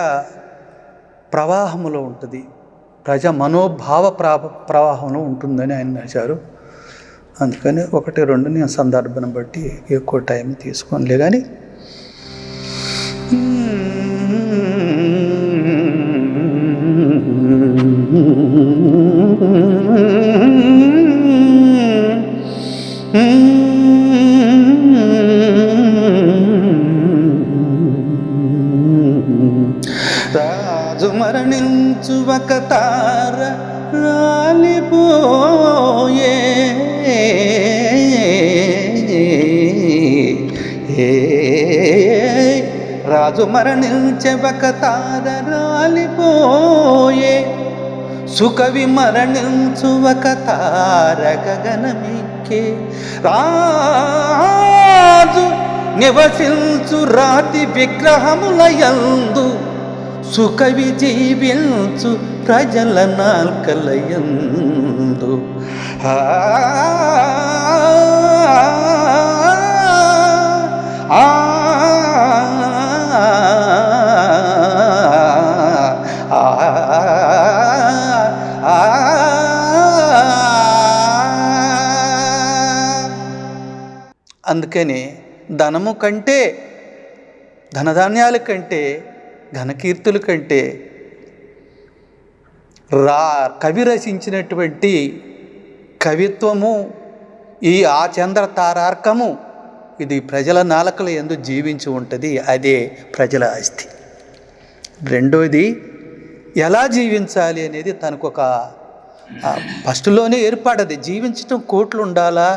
S7: ప్రవాహంలో ఉంటుంది, ప్రజా మనోభావ ప్రవాహంలో ఉంటుందని ఆయన రాశారు. అందుకని 1, 2 నేను సందర్భం బట్టి ఎక్కువ టైం తీసుకోనిలే కానీ రాజు మరణించు ఒక తార రాలిపోయే, రాజు మరణించే ఒక తార రాలిపోయే, సుకవి మరణించు ఒక తార గగనమిక్కే, రాజు నివసించు రాతి విగ్రహములయందు, సుకవి జీవించు ప్రజల నాల్కలయందు. అందుకని ధనము కంటే, ధనధాన్యాల కంటే, ఘనకీర్తుల కంటే కవి రచించినటువంటి కవిత్వము, ఈ ఆచంద్ర తారార్కము, ఇది ప్రజల నాలుకల యందు జీవించి ఉంటుంది. అదే ప్రజల ఆస్తి. రెండోది ఎలా జీవించాలి అనేది తనకు ఒక ఫస్ట్లోనే ఏర్పడది. జీవించటం కోట్లు ఉండాలా,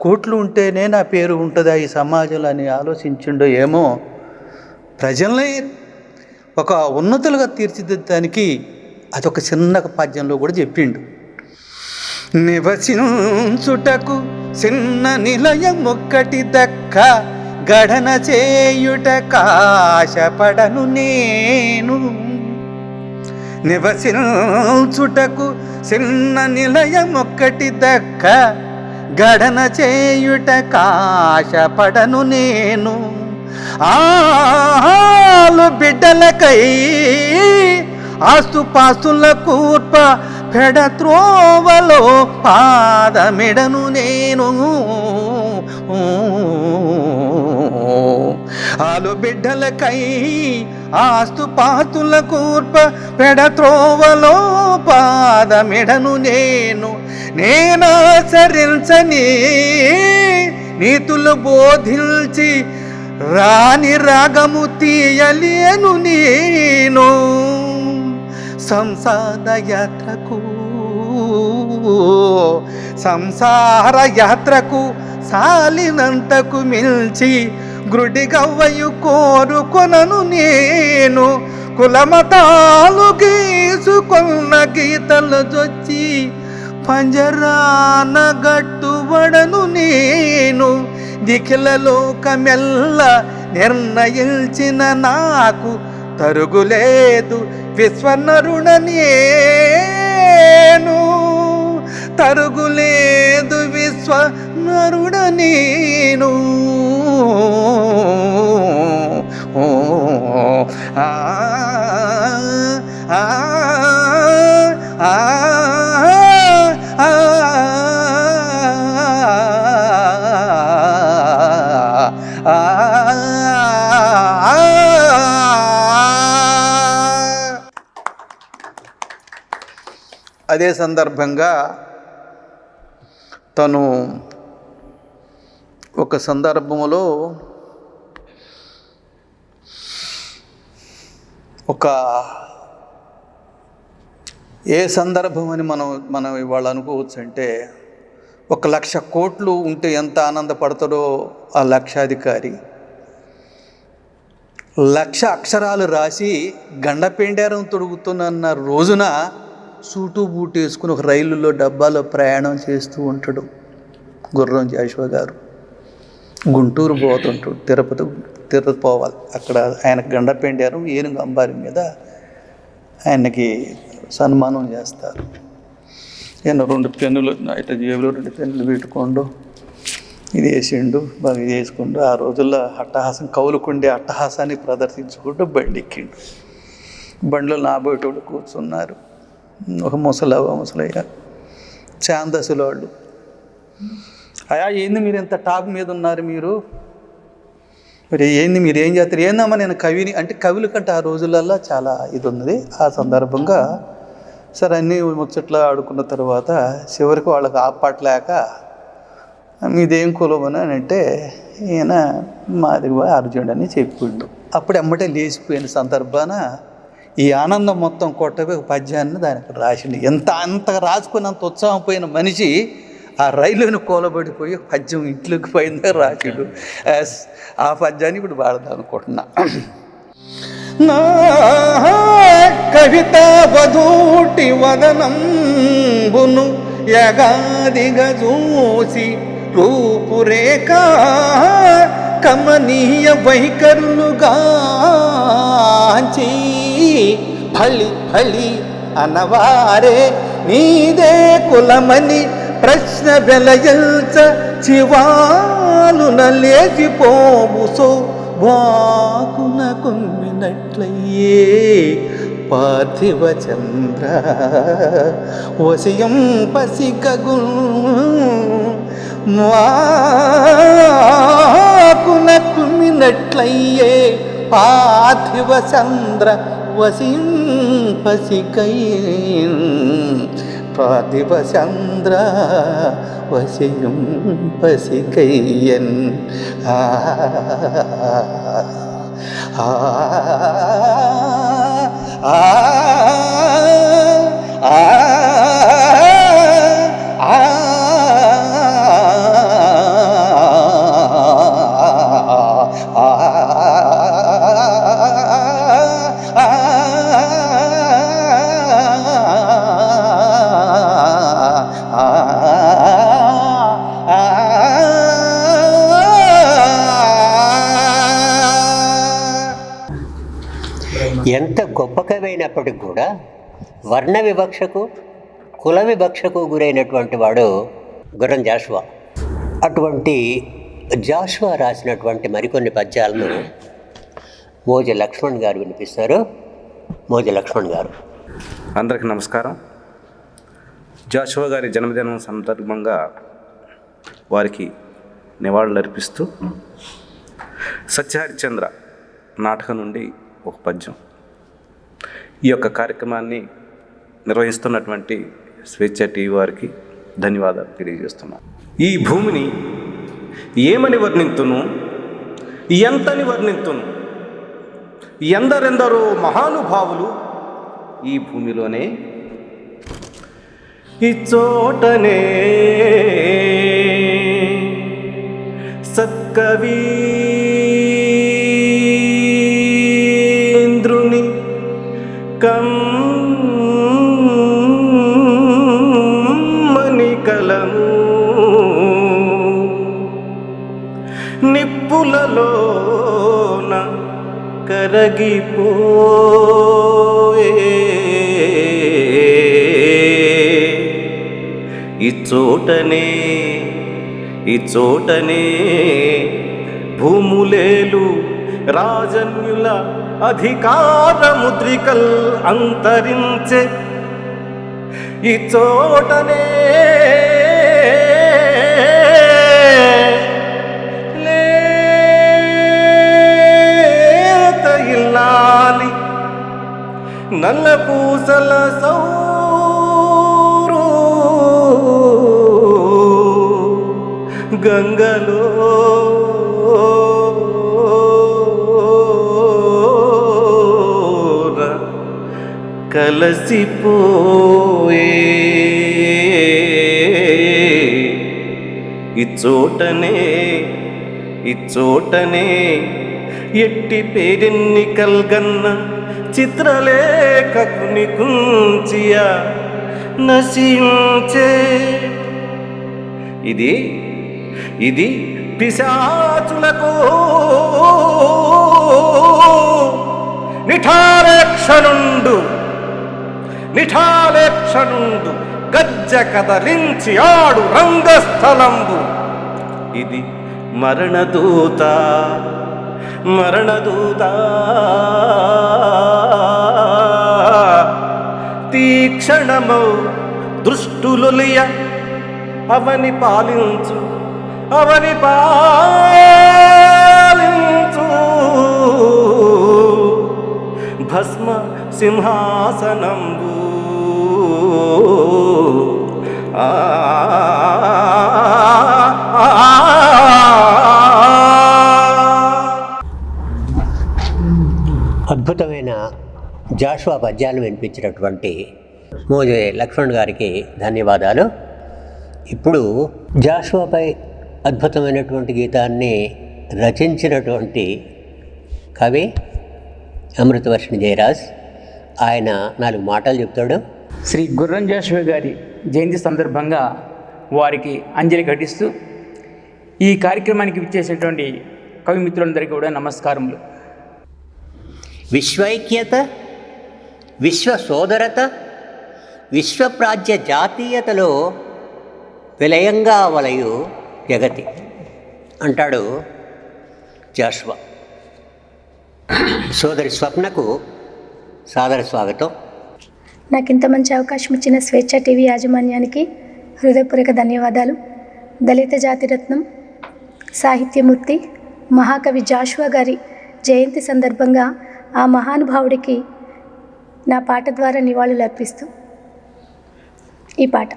S7: కోట్లు ఉంటేనే నా పేరు ఉంటుందా ఈ సమాజంలో అని ఆలోచించిండో ఏమో. ప్రజల్ని ఒక ఉన్నతులుగా తీర్చిదిద్దడానికి అదొక చిన్న పద్యంలో కూడా చెప్పిండు. నివసించుటకు చిన్న నిలయం ఒక్కటి దక్క, గడన చేయుట కాశపడను నేను. నివసించుటకు చిన్న నిలయం ఒక్కటి దక్క, గడన చేయుట కాశపడను నేను. ఆలు బిడ్డలకై ఆస్తుపాస్తుల కూర్ప పెడత్రోవలో పాదమిడను నేను. ఆలు బిడ్డలకై ఆస్తుపాస్తుల కూర్ప పెడత్రోవలో పాదమిడను నేను. నేనాచరించని నీతులు బోధించి రాని రాగము తీయలేను నేను. సంసార యాత్రకు సాలినంతకు మిల్చి గ్రుడిగవ్వయు కోరుకొనను నేను. కులమతాలు గీసుకొన్న గీతలు జొచ్చి పంజరాన గట్టుబడను నేను. దిఖిల లోకమెల్ల నిర్ణయించిన నాకు తరుగులేదు విశ్వనరుణ నేను. తరుగులేదు విశ్వనరుణ నేను. ఆ ఆ ఆ ఆ అదే సందర్భంగా తను ఒక సందర్భంలో ఏ సందర్భం అని మనం ఇవాళ అనుకోవచ్చు అంటే 1,00,000 కోట్లు ఉంటే ఎంత ఆనందపడతాడో ఆ లక్షాధికారి 1,00,000 అక్షరాలు రాసి గండపెండారం తొడుగుతున్న రోజున సూటు బూటు వేసుకుని ఒక రైలులో డబ్బాలో ప్రయాణం చేస్తూ ఉంటాడు గుర్రం జాషువా గారు. గుంటూరు పోతుంటాడు, తిరుపతి పోవాలి. అక్కడ ఆయనకు గండపెండారం ఏనుగు అంబారి మీద ఆయనకి సన్మానం చేస్తారు. ఈయన 2 పెన్నులు ఇట్లా జేబులో 2 పెన్నులు పెట్టుకోండు, ఇది వేసిండు, బాగా ఇది వేసుకుంటూ ఆ రోజుల్లో అట్టహాసం కౌలుకుండే అట్టహాసాన్ని ప్రదర్శించుకుంటూ బండి ఎక్కిండు. బండిలో నాబోయేటోళ్ళు కూర్చున్నారు. ఒక ముసలయ్య ఛాందసుల వాళ్ళు. అయ్యా ఏంది మీరు ఎంత టాప్ మీద ఉన్నారు, మరి ఏంది మీరు ఏం చేస్తారు? ఏందమ్మా నేను కవిని అంటే కవుల కంటే ఆ రోజులల్లో చాలా ఇది ఉన్నది. ఆ సందర్భంగా సరే అన్నీ ముచ్చట్లు ఆడుకున్న తర్వాత చివరికి వాళ్ళకి ఆపట్లేక మీదేం కులమని అని అంటే ఈయన మాది అర్జునుడు అని చెప్పిండు. అప్పుడు ఎమ్మటే లేచిపోయిన సందర్భాన ఈ ఆనందం మొత్తం కొట్టబోయి 1 పద్యాన్ని దానికి రాసిండు. అంత రాసుకున్నంత ఉత్సాహం పోయిన మనిషి ఆ రైలుని కూలబడిపోయి 1 పద్యం ఇంట్లోకి పోయిందే రాసిండు. ఆ పద్యాన్ని ఇప్పుడు వాడదాం అనుకుంటున్నా.
S2: నా కవిత వధూటి వదనంబును యగాదిగా చూసి రూపురేఖ కమనీయ వైఖరులుగాంచి ఫళి ఫళి అనవారే నీదే కులమని ప్రశ్న వెలయల్చ చివాలున లేచిపోవుసో వాకున కొమ్మినట్లయ్యే పార్థివ చంద్ర వసియం పసిగగు వాకున కుమ్మినట్లయ్యే పార్థివ చంద్ర వసియం పసిగయ్యన్ పార్థివ చంద్ర వసియం పసిగయ్యన్.
S1: ఎంత గొప్ప కవి అయినప్పటికీ కూడా వర్ణ వివక్షకు కుల వివక్షకు గురైనటువంటి వాడు గుర్రం జాషువా. అటువంటి జాషువా రాసినటువంటి మరికొన్ని పద్యాలను మోజ లక్ష్మణ్ గారు వినిపిస్తారు. మోజ లక్ష్మణ్ గారు.
S8: అందరికీ నమస్కారం. జాషువా గారి జన్మదినం సందర్భంగా వారికి నివాళులు అర్పిస్తూ సత్యహరిశ్చంద్ర నాటకం నుండి ఒక పద్యం. ఈ యొక్క కార్యక్రమాన్ని నిర్వహిస్తున్నటువంటి స్వేచ్ఛ టీవీ వారికి ధన్యవాదాలు తెలియజేస్తున్నాను. ఈ భూమిని ఏమని వర్ణింతును, ఎంతని వర్ణింతును, ఎందరెందరో మహానుభావులు ఈ భూమిలోనే, ఈ చోటనే సత్కవీంద్రుని కమ్మని కలము నిప్పులలోన కరగిపోయే, ఈ చోటనే భూములేలు రాజన్యుల అధికార ముద్రికల్ అంతరించే, ఈ చోటనే లేత ఇల్లాలి నల్ల పూసల సౌ గంగలో కలసిపోయే ఇచ్చోటనే ఎట్టి పేరెన్నికల్గన్న చిత్రలేఖకుని కుంచియా నశించే. ఇది పిశాచులకు నిఠాలేక్షనుండు గజ్జ కదలించి ఆడు రంగస్థలంబు. ఇది మరణదూత తీక్షణమౌ దృష్టులులియ అవని పాలించు భస్మ సింహాసనంబు.
S1: అద్భుతమైన జాషువా పద్యాలను వినిపించినటువంటి మోజే లక్ష్మణ్ గారికి ధన్యవాదాలు. ఇప్పుడు జాషువాపై అద్భుతమైనటువంటి గీతాన్ని రచించినటువంటి కవి అమృతవర్షిణి జయరాజ్. ఆయన 4 మాటలు చెప్తాడు.
S9: శ్రీ గుర్రం జాషువా గారి జయంతి సందర్భంగా వారికి అంజలి ఘటిస్తూ ఈ కార్యక్రమానికి విచ్చేసినటువంటి కవి మిత్రులందరికీ కూడా నమస్కారములు.
S1: విశ్వైక్యత, విశ్వ సోదరత, విశ్వప్రాజ్య జాతీయతలో విలయంగా వలయు జగతి అంటాడు జాషువా. సోదరి స్వప్నకు సాదర స్వాగతం.
S10: నాకు ఇంత మంచి అవకాశం ఇచ్చిన స్వేచ్ఛ టీవీ యాజమాన్యానికి హృదయపూర్వక ధన్యవాదాలు. దళిత జాతిరత్నం, సాహిత్యమూర్తి, మహాకవి జాషువా గారి జయంతి సందర్భంగా ఆ మహానుభావుడికి నా పాట ద్వారా నివాళులు అర్పిస్తూ ఈ పాట.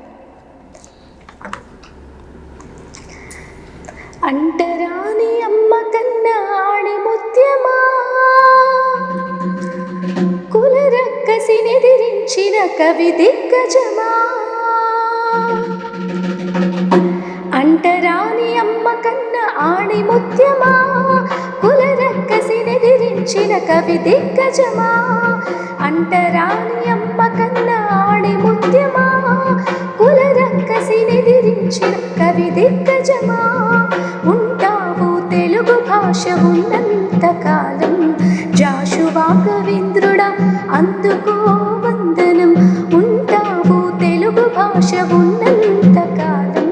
S10: అంటరాని అమ్మ కన్నా ఆడి ముత్యమా, కులరక్కసినెదిరించిన కవి దిగ్గజమా. అంటరాని అమ్మ కన్నా ఆడి ముత్యమా, కులరక్కసినెదిరించిన కవి దిగ్గజమా. అంటరాని అమ్మ కన్నా ఆడి ముత్యమా, కులరక్కసినెదిరించిన కవి దిగ్గజమా. ఉంటావు తెలుగు భాష ఉన్నంతకాలం, జాషువా కవీంద్రుడా అందుకో వందనం. ఉంటావు తెలుగు భాష ఉన్నంతకాలం,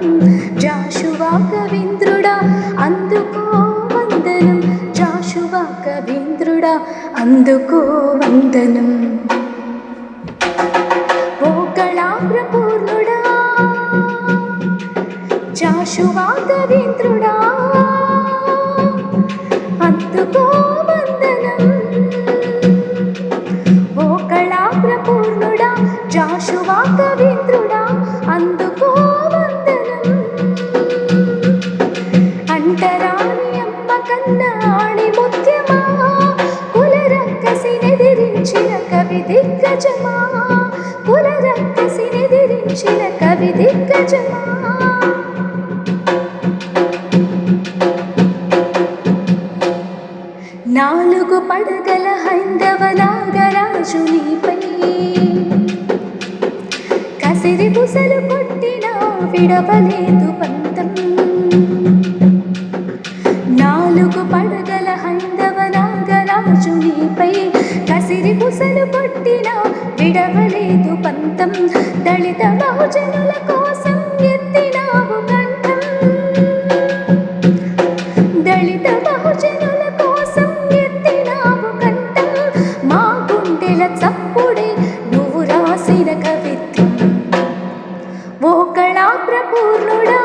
S10: జాషువా కవీంద్రుడా అందుకో వందనం. జాషువా కవీంద్రుడా అందుకో వందనం. ఓ కళాప్రపూర్ణుడా జాషువా కవీంద్రుడా అందుకో వందనం. ఓ కళాప్రపూర్ణుడా జాషువా కవీంద్రుడా అందుకో వందనం. అంటరాని అమ్మ కన్నా ఆడి ముత్యమా, కులరక్కసినెదిరించిన కవి దిగ్గజమా. కులరక్కసినెదిరించిన కవి దిగ్గజమా. నాలుగు పడగల హైందవ నాగరాజు నీపై కసిరి బుసలు కొట్టినా విడవలేదు పంతం. నాలుగు పడగల హైందవ నాగరాజు నీపై కసిరి బుసలు కొట్టినా విడవలేదు పంతం. దళిత బహుజనుల కోసం ఎత్తినావు కంఠం. దళిత బహుజనుల కోసం ఎత్తినావు కంఠం. మా గుండెల చప్పుడే నువ్వు రాసిన కవిత్వం. ఓ కళాప్రపూర్ణుడా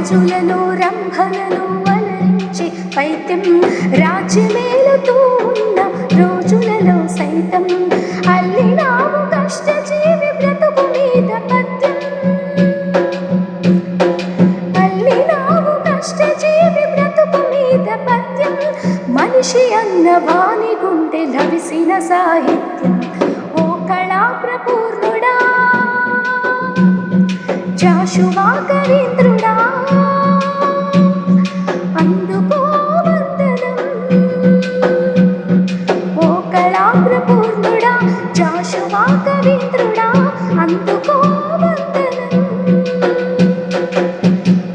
S10: రాజులను రంభలను అలరించి పైత్యం రాజ్యమేలుతూ ఉన్న రోజులలో సైతం అల్లినావు కష్టజీవి బ్రతుకు మీద పద్యం, అల్లినావు కష్టజీవి బ్రతుకు మీద పద్యం, మనిషి అన్న వాణి గుండె లవిసిన సాహిత్యం. ఓ కళా ప్రపూర్ణుడా జాషువా కవీంద్రుడా, అందుకో వందనం. ఓ కళా ప్రపూర్ణుడా జాషువా కవీంద్రుడా, అందుకో వందనం.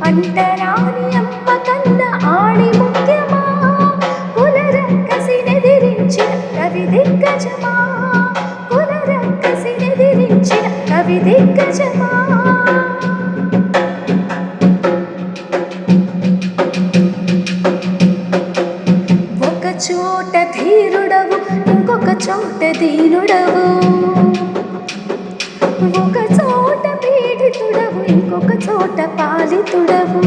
S10: అంటరాని అమ్మ కన్న ఆణి ముఖ్యమా, కులరక్కసినెదిరించిన కవి దిగ్గజమా, కులరక్కసినెదిరించిన కవి దిగ్గజమా. ఒక చోట ధీరుడవు ఇంకొక చోట దీనుడవు, ఒక చోట పీడితుడవు ఇంకొక చోట పాలితుడవు,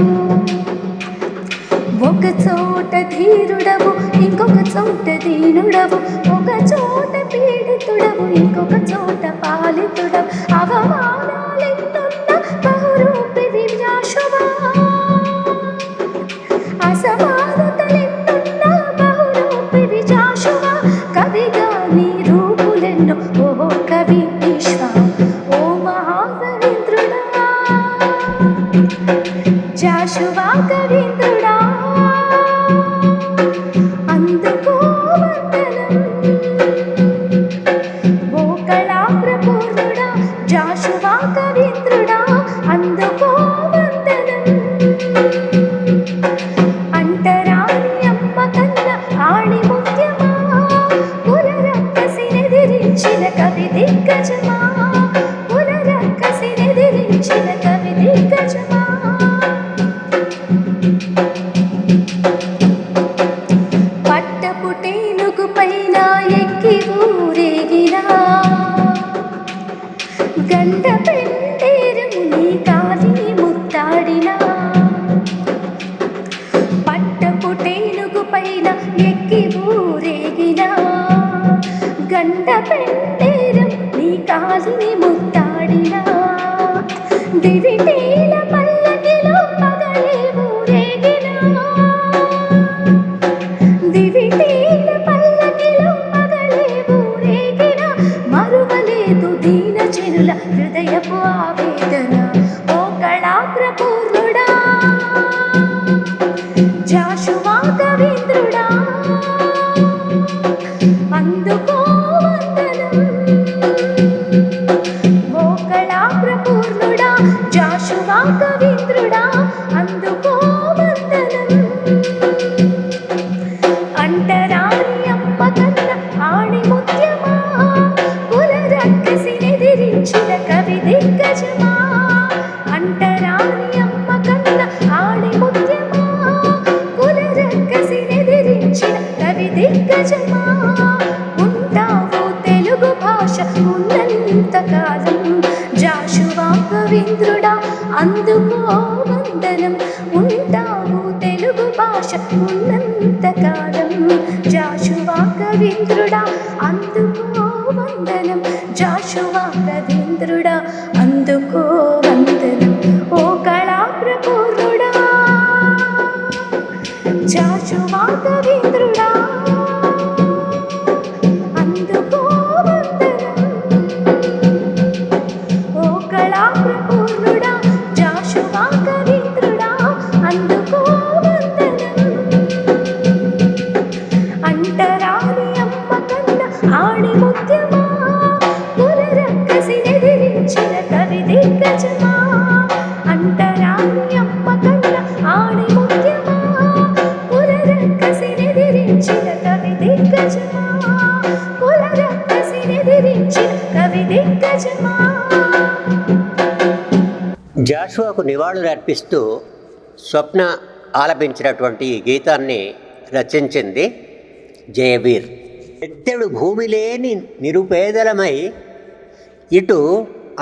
S10: ఒక చోట ధీరుడవు ఇంకొక చోట దీనుడవు, ఒక చోట పీడితుడవు ఇంకొక చోట పాలితుడవు. అవమానాలెన్నున్న బహురూపివి జాషువా, అసమానతలెన్నున్న బహురూపివి జాషువా, కవిగా నీ రూపులెన్నో ఓ కవి విశ్వ. ఓ మహాకవీంద్రుడా జాషువా కవీంద్రుడా, అందుకో వందనం. ఓ కళా ప్రపూర్ణుడా జాషువా కవీంద్రుడా, అందుకో వందనం. అంటరాని అమ్మ కన్న ఆణి ముఖ్యమా, కులరక్కసినెదిరించిన కవి దిగ్గజమా, కులరక్కసినెదిరించిన కవి దిగ్గజమా. పట్టపుటేనుగు పైన ఎక్కి ఊరేగినా, గండ పెండేరము నీ కాలిని ముత్తాడినా. పట్టపుటేనుగు పైన ఎక్కి ఊరేగినా, గండ పెండేరం నీ కాలిని ముత్తాడినా. దివిటీల పల్లకిలో పగలే ఊరేగినా, దివిటీల పల్లకిలో పగలే ఊరేగినా. మరువలేదు దీన జనుల హృదయపు ఆవేదన. ఓ కళా ప్రపూర్ణుడా జాషువా కవీంద్రుడా, అందుకో వందనం. ఓ కళా ప్రపూర్ణుడా జాషువా కవీంద్రుడా, అందుకో వందనం. అంటరాని అమ్మ కన్న ఆణి ముఖ్యమా, కులరక్కసినెదిరించిన కవి దిగ్గజమా. అంటరాని అమ్మ కన్న ఆణి ముఖ్యమా, కులరక్కసినెదిరించిన కవి దిగ్గజమా. ఉంటావు తెలుగు భాష ఉన్నంత కాలం జాషువా కవీంద్రుడా, అందుకో వందనం. ఉంటావు తెలుగు భాష ఉన్నంత కాలం జాషువా కవీంద్రుడా, అందుకో వందనం. జాషువా కవీంద్రుడా, అందుకో వందనం. ఓ కళా ప్రపూర్ణుడా జాషువా కవీంద్రుడా, అందుకో వందనం. ఓ కళా ప్రపూర్ణుడా జాషువా కవీంద్రుడా, అందుకో వందనం. అంటరాని అమ్మ కన్న ఆణి ముఖ్యమా, కులరక్కసినెదిరించిన కవి దిగ్గజమా. అంటరాని అమ్మ కన్న ఆణి ముఖ్యమా, కులరక్కసినెదిరించిన కవి దిగ్గజమా, కులరక్కసినెదిరించిన కవి దిగ్గజమా.
S1: జాషువాకు నివాళులు అర్పిస్తూ స్వప్న ఆలపించినటువంటి ఈ గీతాన్ని రచించింది జయవీర్. ఎత్తెడు భూమి లేని నిరుపేదలమై ఇటు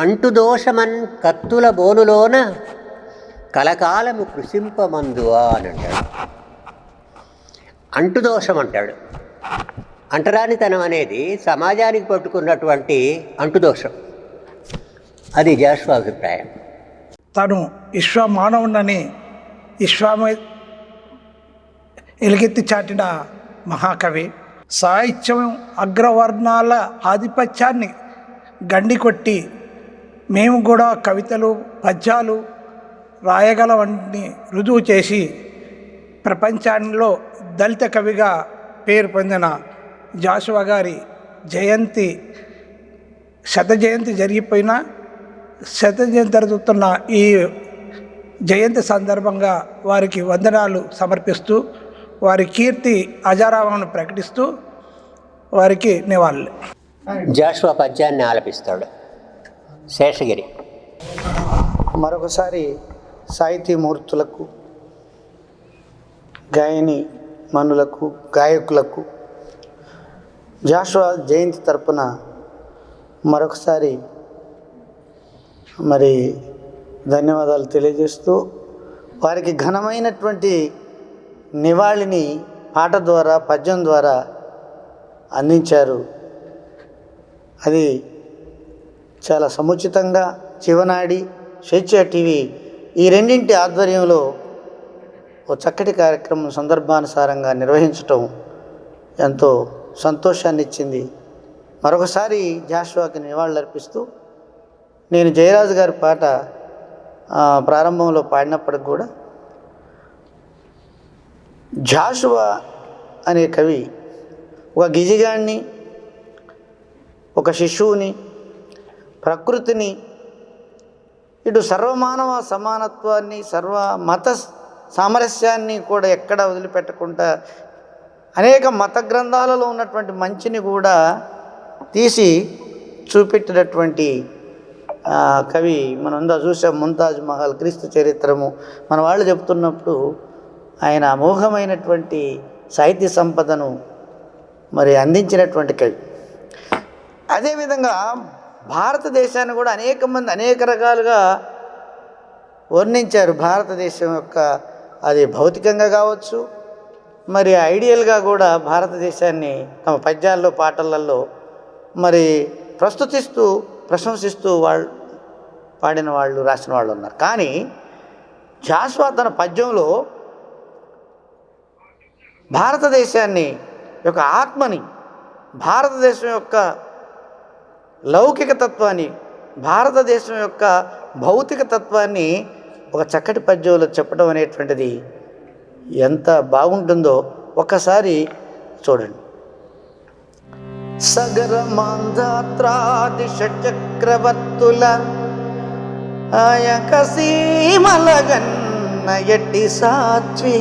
S1: అంటుదోషమన్ కత్తుల బోనులోన కలకాలము కృషింపమందువా అని అంటాడు. అంటుదోషం అంటాడు. అంటరానితనం అనేది సమాజానికి పట్టుకున్నటువంటి అంటుదోషం. అది జాషువా అభిప్రాయం.
S6: తను విశ్వమానవుడని విశ్వమే ఎలుగెత్తి చాటిన మహాకవి. సాహిత్యం అగ్రవర్ణాల ఆధిపత్యాన్ని గండికొట్టి మేము కూడా కవితలు పద్యాలు రాయగలవని రుజువు చేసి ప్రపంచంలో దళిత కవిగా పేరు పొందిన జాషువా గారి శత జయంతి జరిగిపోయినా శత జయంతి జరుగుతున్న ఈ జయంతి సందర్భంగా వారికి వందనాలు సమర్పిస్తూ వారి కీర్తి అజరామను ప్రకటిస్తూ వారికి నివాళులు.
S1: జాషువా పద్యాన్ని ఆలపిస్తాడు శేషగిరి.
S11: మరొకసారి సాహితీమూర్తులకు, గాయని మనులకు, గాయకులకు జాషువా జయంతి తరపున మరొకసారి మరి ధన్యవాదాలు తెలియజేస్తూ వారికి ఘనమైనటువంటి నివాళిని పాట ద్వారా, పద్యం ద్వారా అందించారు. అది చాలా సముచితంగా జీవనాడి, స్వేచ్ఛ టీవీ ఈ రెండింటి ఆధ్వర్యంలో ఓ చక్కటి కార్యక్రమం సందర్భానుసారంగా నిర్వహించటం ఎంతో సంతోషాన్ని ఇచ్చింది. మరొకసారి జాషువాకి నివాళులర్పిస్తూ నేను జయరాజు గారి పాట ప్రారంభంలో పాడినప్పటికి కూడా జాషువా అనే కవి ఒక గిజిగాన్ని, ఒక శిశువుని, ప్రకృతిని, ఇటు సర్వమానవ సమానత్వాన్ని, సర్వ మత సామరస్యాన్ని కూడా ఎక్కడ వదిలిపెట్టకుండా అనేక మత గ్రంథాలలో ఉన్నటువంటి మంచిని కూడా తీసి చూపెట్టినటువంటి కవి. మనం అంతా చూసాం, ముంతాజ్ మహల్, క్రీస్తు చరిత్రము మన వాళ్ళు చెప్తున్నప్పుడు ఆయన అమోఘమైనటువంటి సాహిత్య సంపదను మరి అందించినటువంటి కవి. అదేవిధంగా భారతదేశాన్ని కూడా అనేక మంది అనేక రకాలుగా వర్ణించారు. భారతదేశం యొక్క అది భౌతికంగా కావచ్చు, మరి ఐడియల్గా కూడా భారతదేశాన్ని తమ పద్యాల్లో, పాటలలో మరి ప్రస్తుతిస్తూ, ప్రశంసిస్తూ వాళ్ళు పాడిన వాళ్ళు, రాసిన వాళ్ళు ఉన్నారు. కానీ జాషువా తన పద్యంలో భారతదేశాన్ని యొక్క ఆత్మని, భారతదేశం యొక్క లౌకిక తత్వాన్ని, భారతదేశం యొక్క భౌతిక తత్వాన్ని ఒక చక్కటి పద్యంలో చెప్పడం అనేటువంటిది ఎంత బాగుంటుందో ఒక్కసారి చూడండి. సగర మాంధాత్రాది షట్చక్రవర్తుల ఆయక సీమలగన్న ఎట్టి సాత్వి.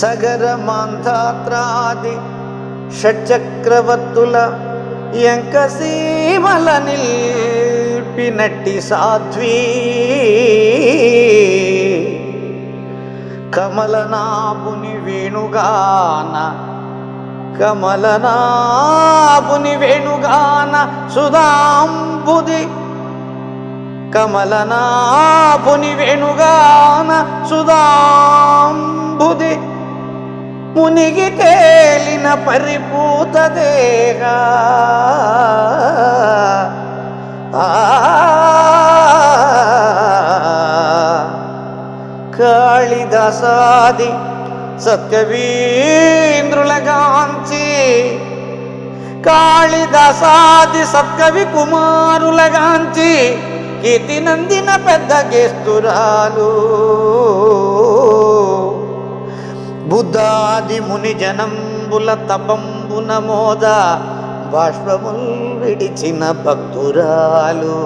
S11: సగర మాంధాత్రాది షట్చక్రవర్తుల ఎంక సీమల నిల్పినట్టి సాధ్వీ. కమలనాభుని వేణుగాన, కమలనాభుని వేణుగాన సుధాంబుది. కమలనాభుని వేణుగాన సుధాంబుది. మునిగి తేలిన పరిపూత దేహ. కాళిదాసాది సత్కవీంద్రులగాంచి, కాళిదాసాది సత్కవి కుమారులగాంచి కీర్తి నందిన పెద్ద గేస్తురాలు. బుద్ధాది ముని జనంబుల తపంబున మోద బాష్పముల్ విడిచిన భక్తురాలు.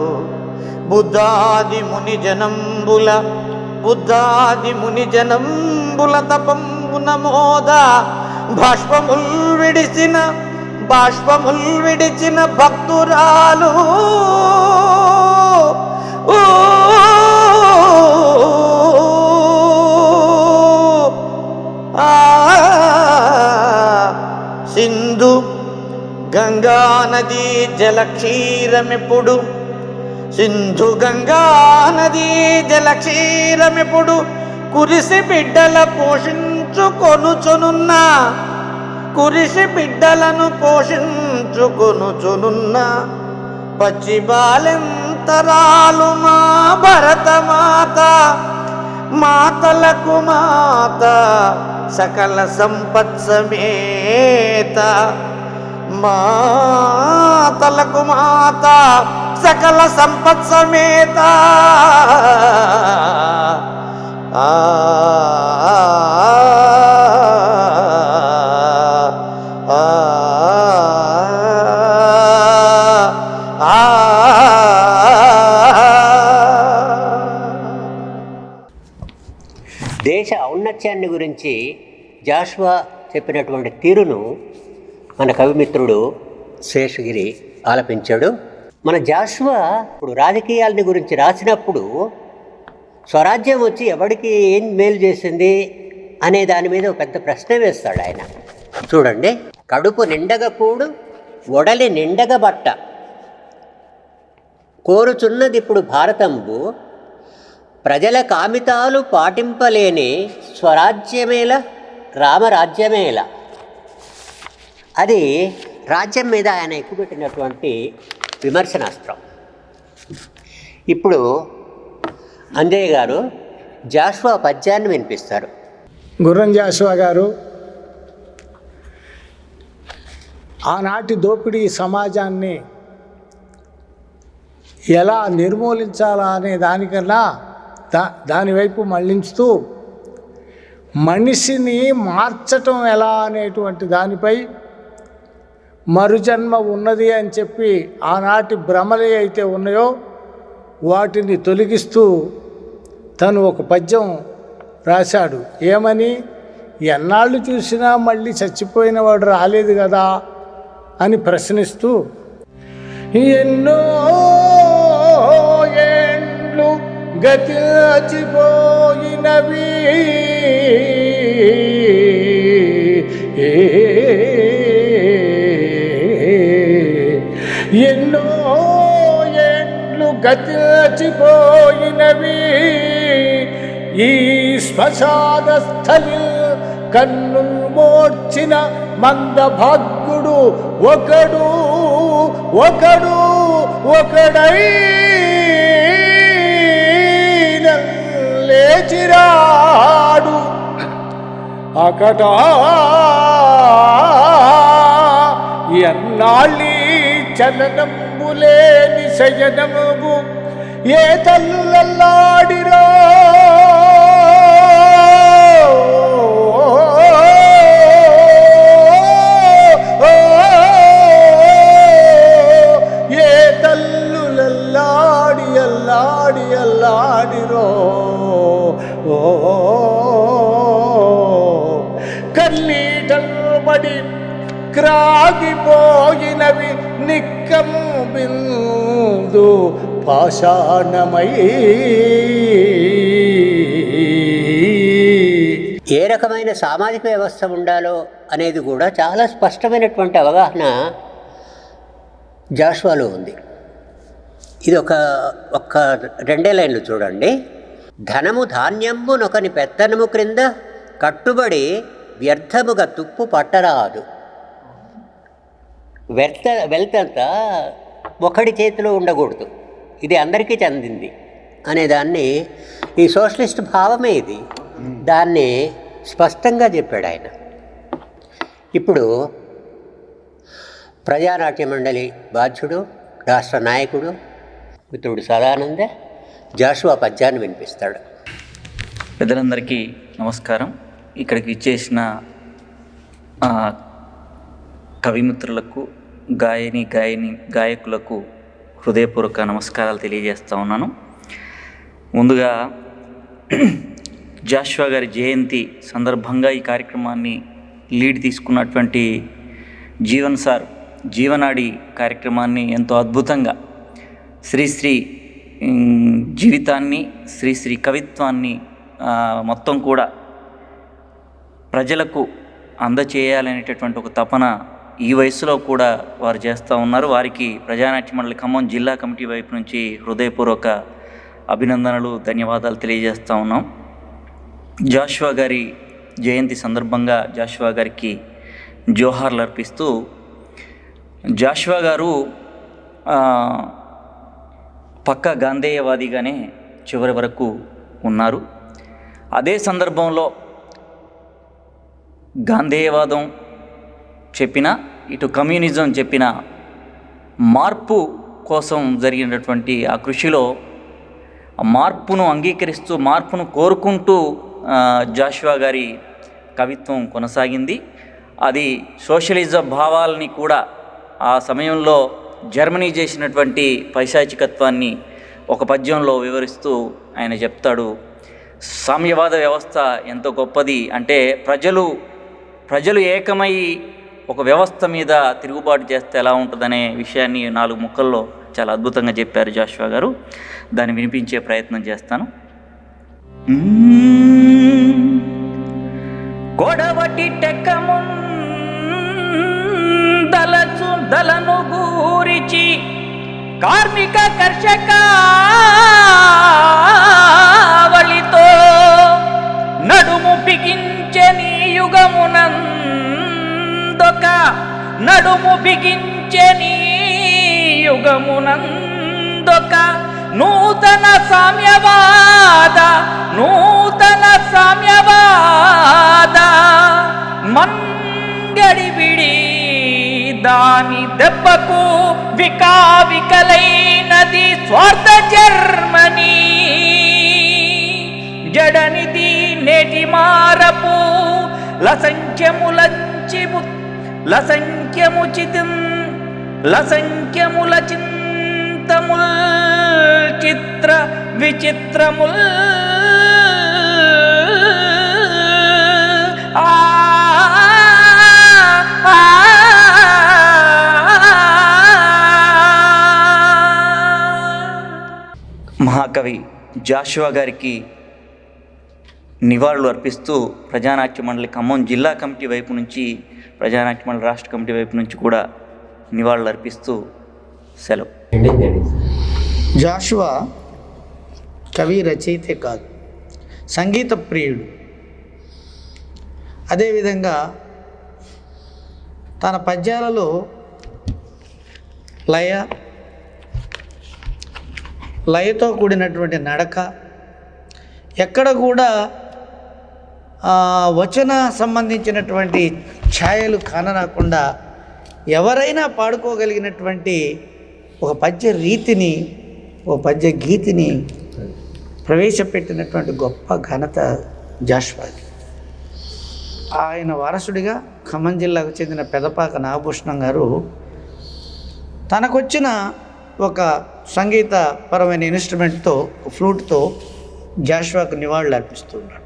S11: బుద్ధాది ముని జనంబుల, బుద్ధాది ముని జనంబుల తపంబున మోద బాష్పముల్ విడిచిన భక్తురాలు. సింధు గంగా నదీ జలక్షీరమెప్పుడు, సింధు గంగా నదీ జలక్షీరమిప్పుడు కురిసి బిడ్డల పోషించుకొనుచునున్న కురిసి బిడ్డలను పోషించుకొనుచునున్న పచ్చి బాలెంతరాలు మా భరతమాత మాతలకు మాత సకల సంపత్సమేత మాతలకు మాత సకల సంపత్సమేత ఆ
S1: దేశ ఔన్నత్యాన్ని గురించి జాషువా చెప్పినటువంటి తీరును మన కవిమిత్రుడు శేషగిరి ఆలపించాడు. మన జాషువా ఇప్పుడు రాజకీయాలని గురించి రాసినప్పుడు స్వరాజ్యం వచ్చి ఎవరికి ఏం మేలు చేసింది అనే దాని మీద ఒక పెద్ద ప్రశ్న వేస్తాడు ఆయన. చూడండి, కడుపు నిండగ కూడు ఒడలి నిండగ బట్ట కోరుచున్నది ఇప్పుడు భారతంబు ప్రజల కామితాలు పాటింపలేని స్వరాజ్యమేల రామరాజ్యమేల. అది రాజ్యం మీద ఆయన ఎక్కుపెట్టినటువంటి విమర్శనాస్త్రం. ఇప్పుడు అంజయ్య గారు జాషువా పద్యాన్ని వినిపిస్తారు.
S6: గుర్రం జాషువా గారు ఆనాటి దోపిడీ సమాజాన్ని ఎలా నిర్మూలించాలా అనే దానికన్నా దానివైపు మళ్లించుతూ మనిషిని మార్చటం ఎలా అనేటువంటి దానిపై మరుజన్మ ఉన్నది అని చెప్పి ఆనాటి భ్రమలు అయితే ఉన్నాయో వాటిని తొలగిస్తూ తను ఒక పద్యం రాశాడు. ఏమని? ఎన్నాళ్ళు చూసినా మళ్ళీ చచ్చిపోయిన వాడు రాలేదు కదా అని ప్రశ్నిస్తూ, ఎన్నో ఏండ్లు గతిచిపోయినవి ఎన్నో ఏండ్లు గతిచిపోయినవి ఈ శ్మశాన స్థలి కన్నుల్ మోర్చిన మందభాగ్యుడు ఒకడు ఒకడు ఒకడై లేచిరాడు అకట ఎన్నాళ్ళీ చలనంబులేని శయనము ఏ తల్లులల్లాడిరో ఏ తల్లులల్లాడి అల్లాడి అల్లాడిరో కన్నీటల్బడి క్రాగిపోయినవి నిక్కం బిందు పాషాణమై.
S1: ఏ రకమైన సామాజిక వ్యవస్థ ఉండాలో అనేది కూడా చాలా స్పష్టమైనటువంటి అవగాహన జాషువాలో ఉంది. ఇది ఒక్క రెండే లైన్లు చూడండి. ధనము ధాన్యంబు నొకని పెత్తనము క్రింద కట్టుబడి వ్యర్థముగా తుప్పు పట్టరాదు. వెల్త్ అంతా ఒకడి చేతిలో ఉండకూడదు, ఇది అందరికీ చెందింది అనేదాన్ని ఈ సోషలిస్ట్ భావమే ఇది. దాన్ని స్పష్టంగా చెప్పాడు ఆయన. ఇప్పుడు ప్రజానాట్య మండలి బాధ్యుడు, రాష్ట్ర నాయకుడు మిత్రుడు సదానంద జాషువా పద్యాన్ని వినిపిస్తాడు.
S12: పెద్దలందరికీ నమస్కారం. ఇక్కడికి ఇచ్చేసిన కవిమిత్రులకు, గాయకులకు హృదయపూర్వక నమస్కారాలు తెలియజేస్తూ ఉన్నాను. ముందుగా జాషువా గారి జయంతి సందర్భంగా ఈ కార్యక్రమాన్ని లీడ్ తీసుకున్నటువంటి జీవన్ సార్ జీవనాడి కార్యక్రమాన్ని ఎంతో అద్భుతంగా శ్రీశ్రీ జీవితాన్ని, శ్రీశ్రీ కవిత్వాన్ని మొత్తం కూడా ప్రజలకు అందచేయాలనేటటువంటి ఒక తపన ఈ వయసులో కూడా వారు చేస్తూ ఉన్నారు. వారికి ప్రజానాట్య మండలి ఖమ్మం జిల్లా కమిటీ వైపు నుంచి హృదయపూర్వక అభినందనలు, ధన్యవాదాలు తెలియజేస్తూ ఉన్నాం. జాషువా గారి జయంతి సందర్భంగా జాషువా గారికి జోహార్లు అర్పిస్తూ, జాషువా గారు పక్కా గాంధేయవాదిగానే చివరి వరకు ఉన్నారు. అదే సందర్భంలో గాంధేయవాదం చెప్పిన, ఇటు కమ్యూనిజం చెప్పిన మార్పు కోసం జరిగినటువంటి ఆ కృషిలో మార్పును అంగీకరిస్తూ, మార్పును కోరుకుంటూ జాషువా గారి కవిత్వం కొనసాగింది. అది సోషలిజం భావాలని కూడా ఆ సమయంలో జర్మనీ చేసినటువంటి పైశాచికత్వాన్ని ఒక పద్యంలో వివరిస్తూ ఆయన చెప్తాడు, సామ్యవాద వ్యవస్థ ఎంత గొప్పది అంటే ప్రజలు ఏకమై ఒక వ్యవస్థ మీద తిరుగుబాటు చేస్తే ఎలా ఉంటుందనే విషయాన్ని 4 ముక్కల్లో చాలా అద్భుతంగా చెప్పారు జాషువా గారు. దాన్ని వినిపించే ప్రయత్నం చేస్తాను. గొడవటి టెక్కముందలచు దలను గూరిచి కార్మిక కర్షకావళితో నడుము బిగించెని యుగమునందొక నడుము బిగించెని యుగమునందొక నూతన సామ్యవాద మంగడి విడి దాని దెబ్బకు వికావికలైనది స్వార్థ జర్మనీ జడనిది నేటి మారపు లసంఖ్యముల చింతముల్ చిత్ర విచిత్రముల్ మహాకవి జాషువా గారికి నివాళులు అర్పిస్తూ ప్రజానాట్య మండలి ఖమ్మం జిల్లా కమిటీ వైపు నుంచి, ప్రజానాట్య మండలి రాష్ట్ర కమిటీ వైపు నుంచి కూడా నివాళులు అర్పిస్తూ సెలవు.
S11: జాషువా కవి రచయితే కాదు, సంగీత ప్రియుడు. అదేవిధంగా తన పద్యాలలో లయతో కూడినటువంటి నడక, ఎక్కడ కూడా వచన సంబంధించినటువంటి ఛాయలు కానరాకుండా ఎవరైనా పాడుకోగలిగినటువంటి ఒక పద్య రీతిని, ఒక పద్య గీతిని ప్రవేశపెట్టినటువంటి గొప్ప ఘనత జాషువాది. ఆయన వారసుడిగా ఖమ్మం జిల్లాకు చెందిన పెదపాక నాగభూషణం గారు తనకొచ్చిన ఒక సంగీతపరమైన ఇన్స్ట్రుమెంట్తో, ఫ్లూట్తో జాషువాకు నివాళులు అర్పిస్తున్నాడు.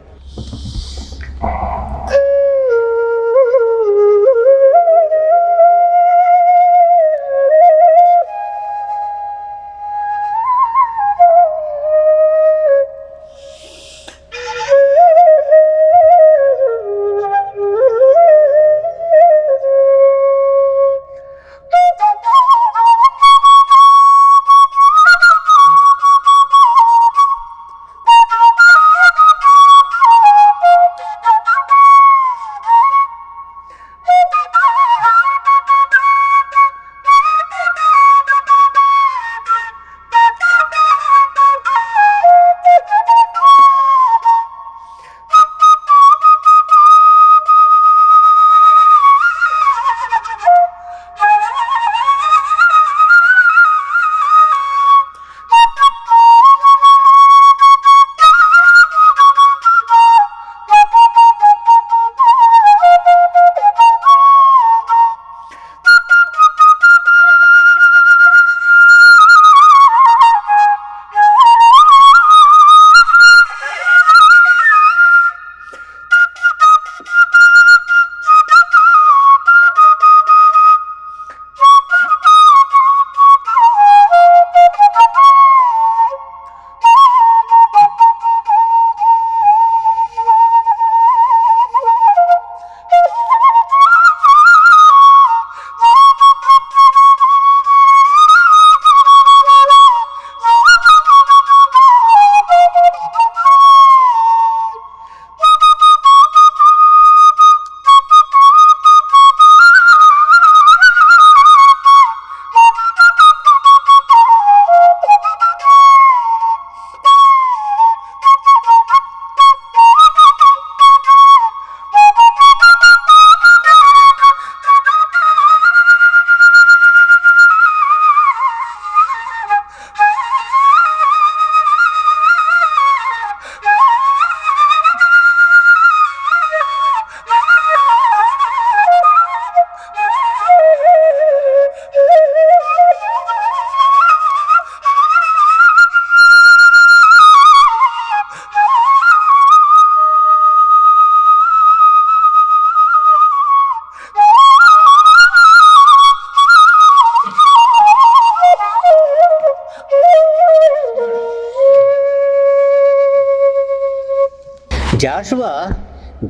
S1: జాషువా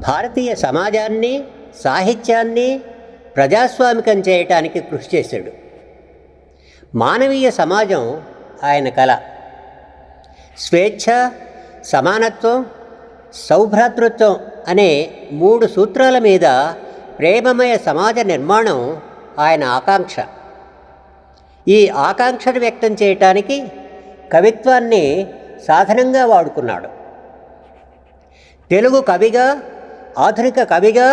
S1: భారతీయ సమాజాన్ని, సాహిత్యాన్ని ప్రజాస్వామికం చేయటానికి కృషి చేశాడు. మానవీయ సమాజం ఆయన కల. స్వేచ్ఛ, సమానత్వం, సౌభ్రాతృత్వం అనే 3 సూత్రాల మీద ప్రేమమయ సమాజ నిర్మాణం ఆయన ఆకాంక్ష. ఈ ఆకాంక్షను వ్యక్తం చేయటానికి కవిత్వాన్ని సాధనంగా వాడుకున్నాడు. తెలుగు కవిగా, ఆధునిక కవిగా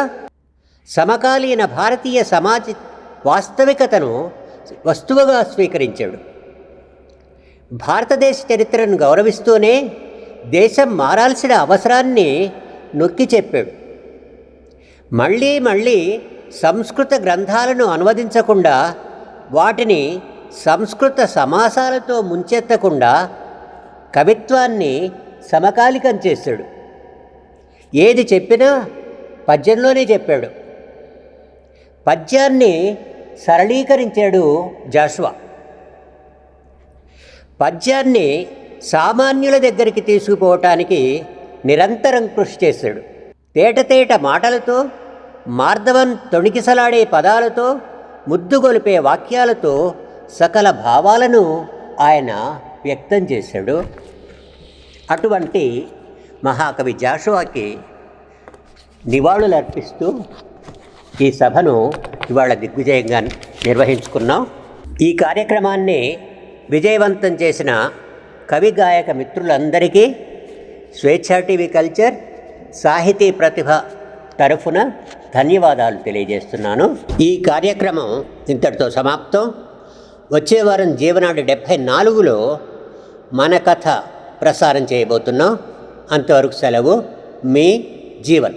S1: సమకాలీన భారతీయ సమాజ వాస్తవికతను వస్తువుగా స్వీకరించాడు. భారతదేశ చరిత్రను గౌరవిస్తూనే దేశం మారాల్సిన అవసరాన్ని నొక్కి చెప్పాడు. మళ్ళీ మళ్ళీ సంస్కృత గ్రంథాలను అనువదించకుండా, వాటిని సంస్కృత సమాసాలతో ముంచెత్తకుండా కవిత్వాన్ని సమకాలికం చేశాడు. ఏది చెప్పినా పద్యంలోనే చెప్పాడు. పద్యాన్ని సరళీకరించాడు జాషువా. పద్యాన్ని సామాన్యుల దగ్గరికి తీసుకుపోవటానికి నిరంతరం కృషి చేశాడు. తేటతేట మాటలతో, మార్దవం తొణికిసలాడే పదాలతో, ముద్దుగొలిపే వాక్యాలతో సకల భావాలను ఆయన వ్యక్తం చేశాడు. అటువంటి మహాకవి జాషువాకి నివాళులు అర్పిస్తూ ఈ సభను ఇవాళ దిగ్విజయంగా నిర్వహించుకున్నాం. ఈ కార్యక్రమాన్ని విజయవంతం చేసిన కవి గాయక మిత్రులందరికీ స్వేచ్ఛా టీవీ కల్చర్ సాహితీ ప్రతిభ తరఫున ధన్యవాదాలు తెలియజేస్తున్నాను. ఈ కార్యక్రమం ఇంతటితో సమాప్తం. వచ్చే వారం జీవనాడి 74లో మన కథ ప్రసారం చేయబోతున్నాం. అంతవరకు సెలవు. మీ జీవన్.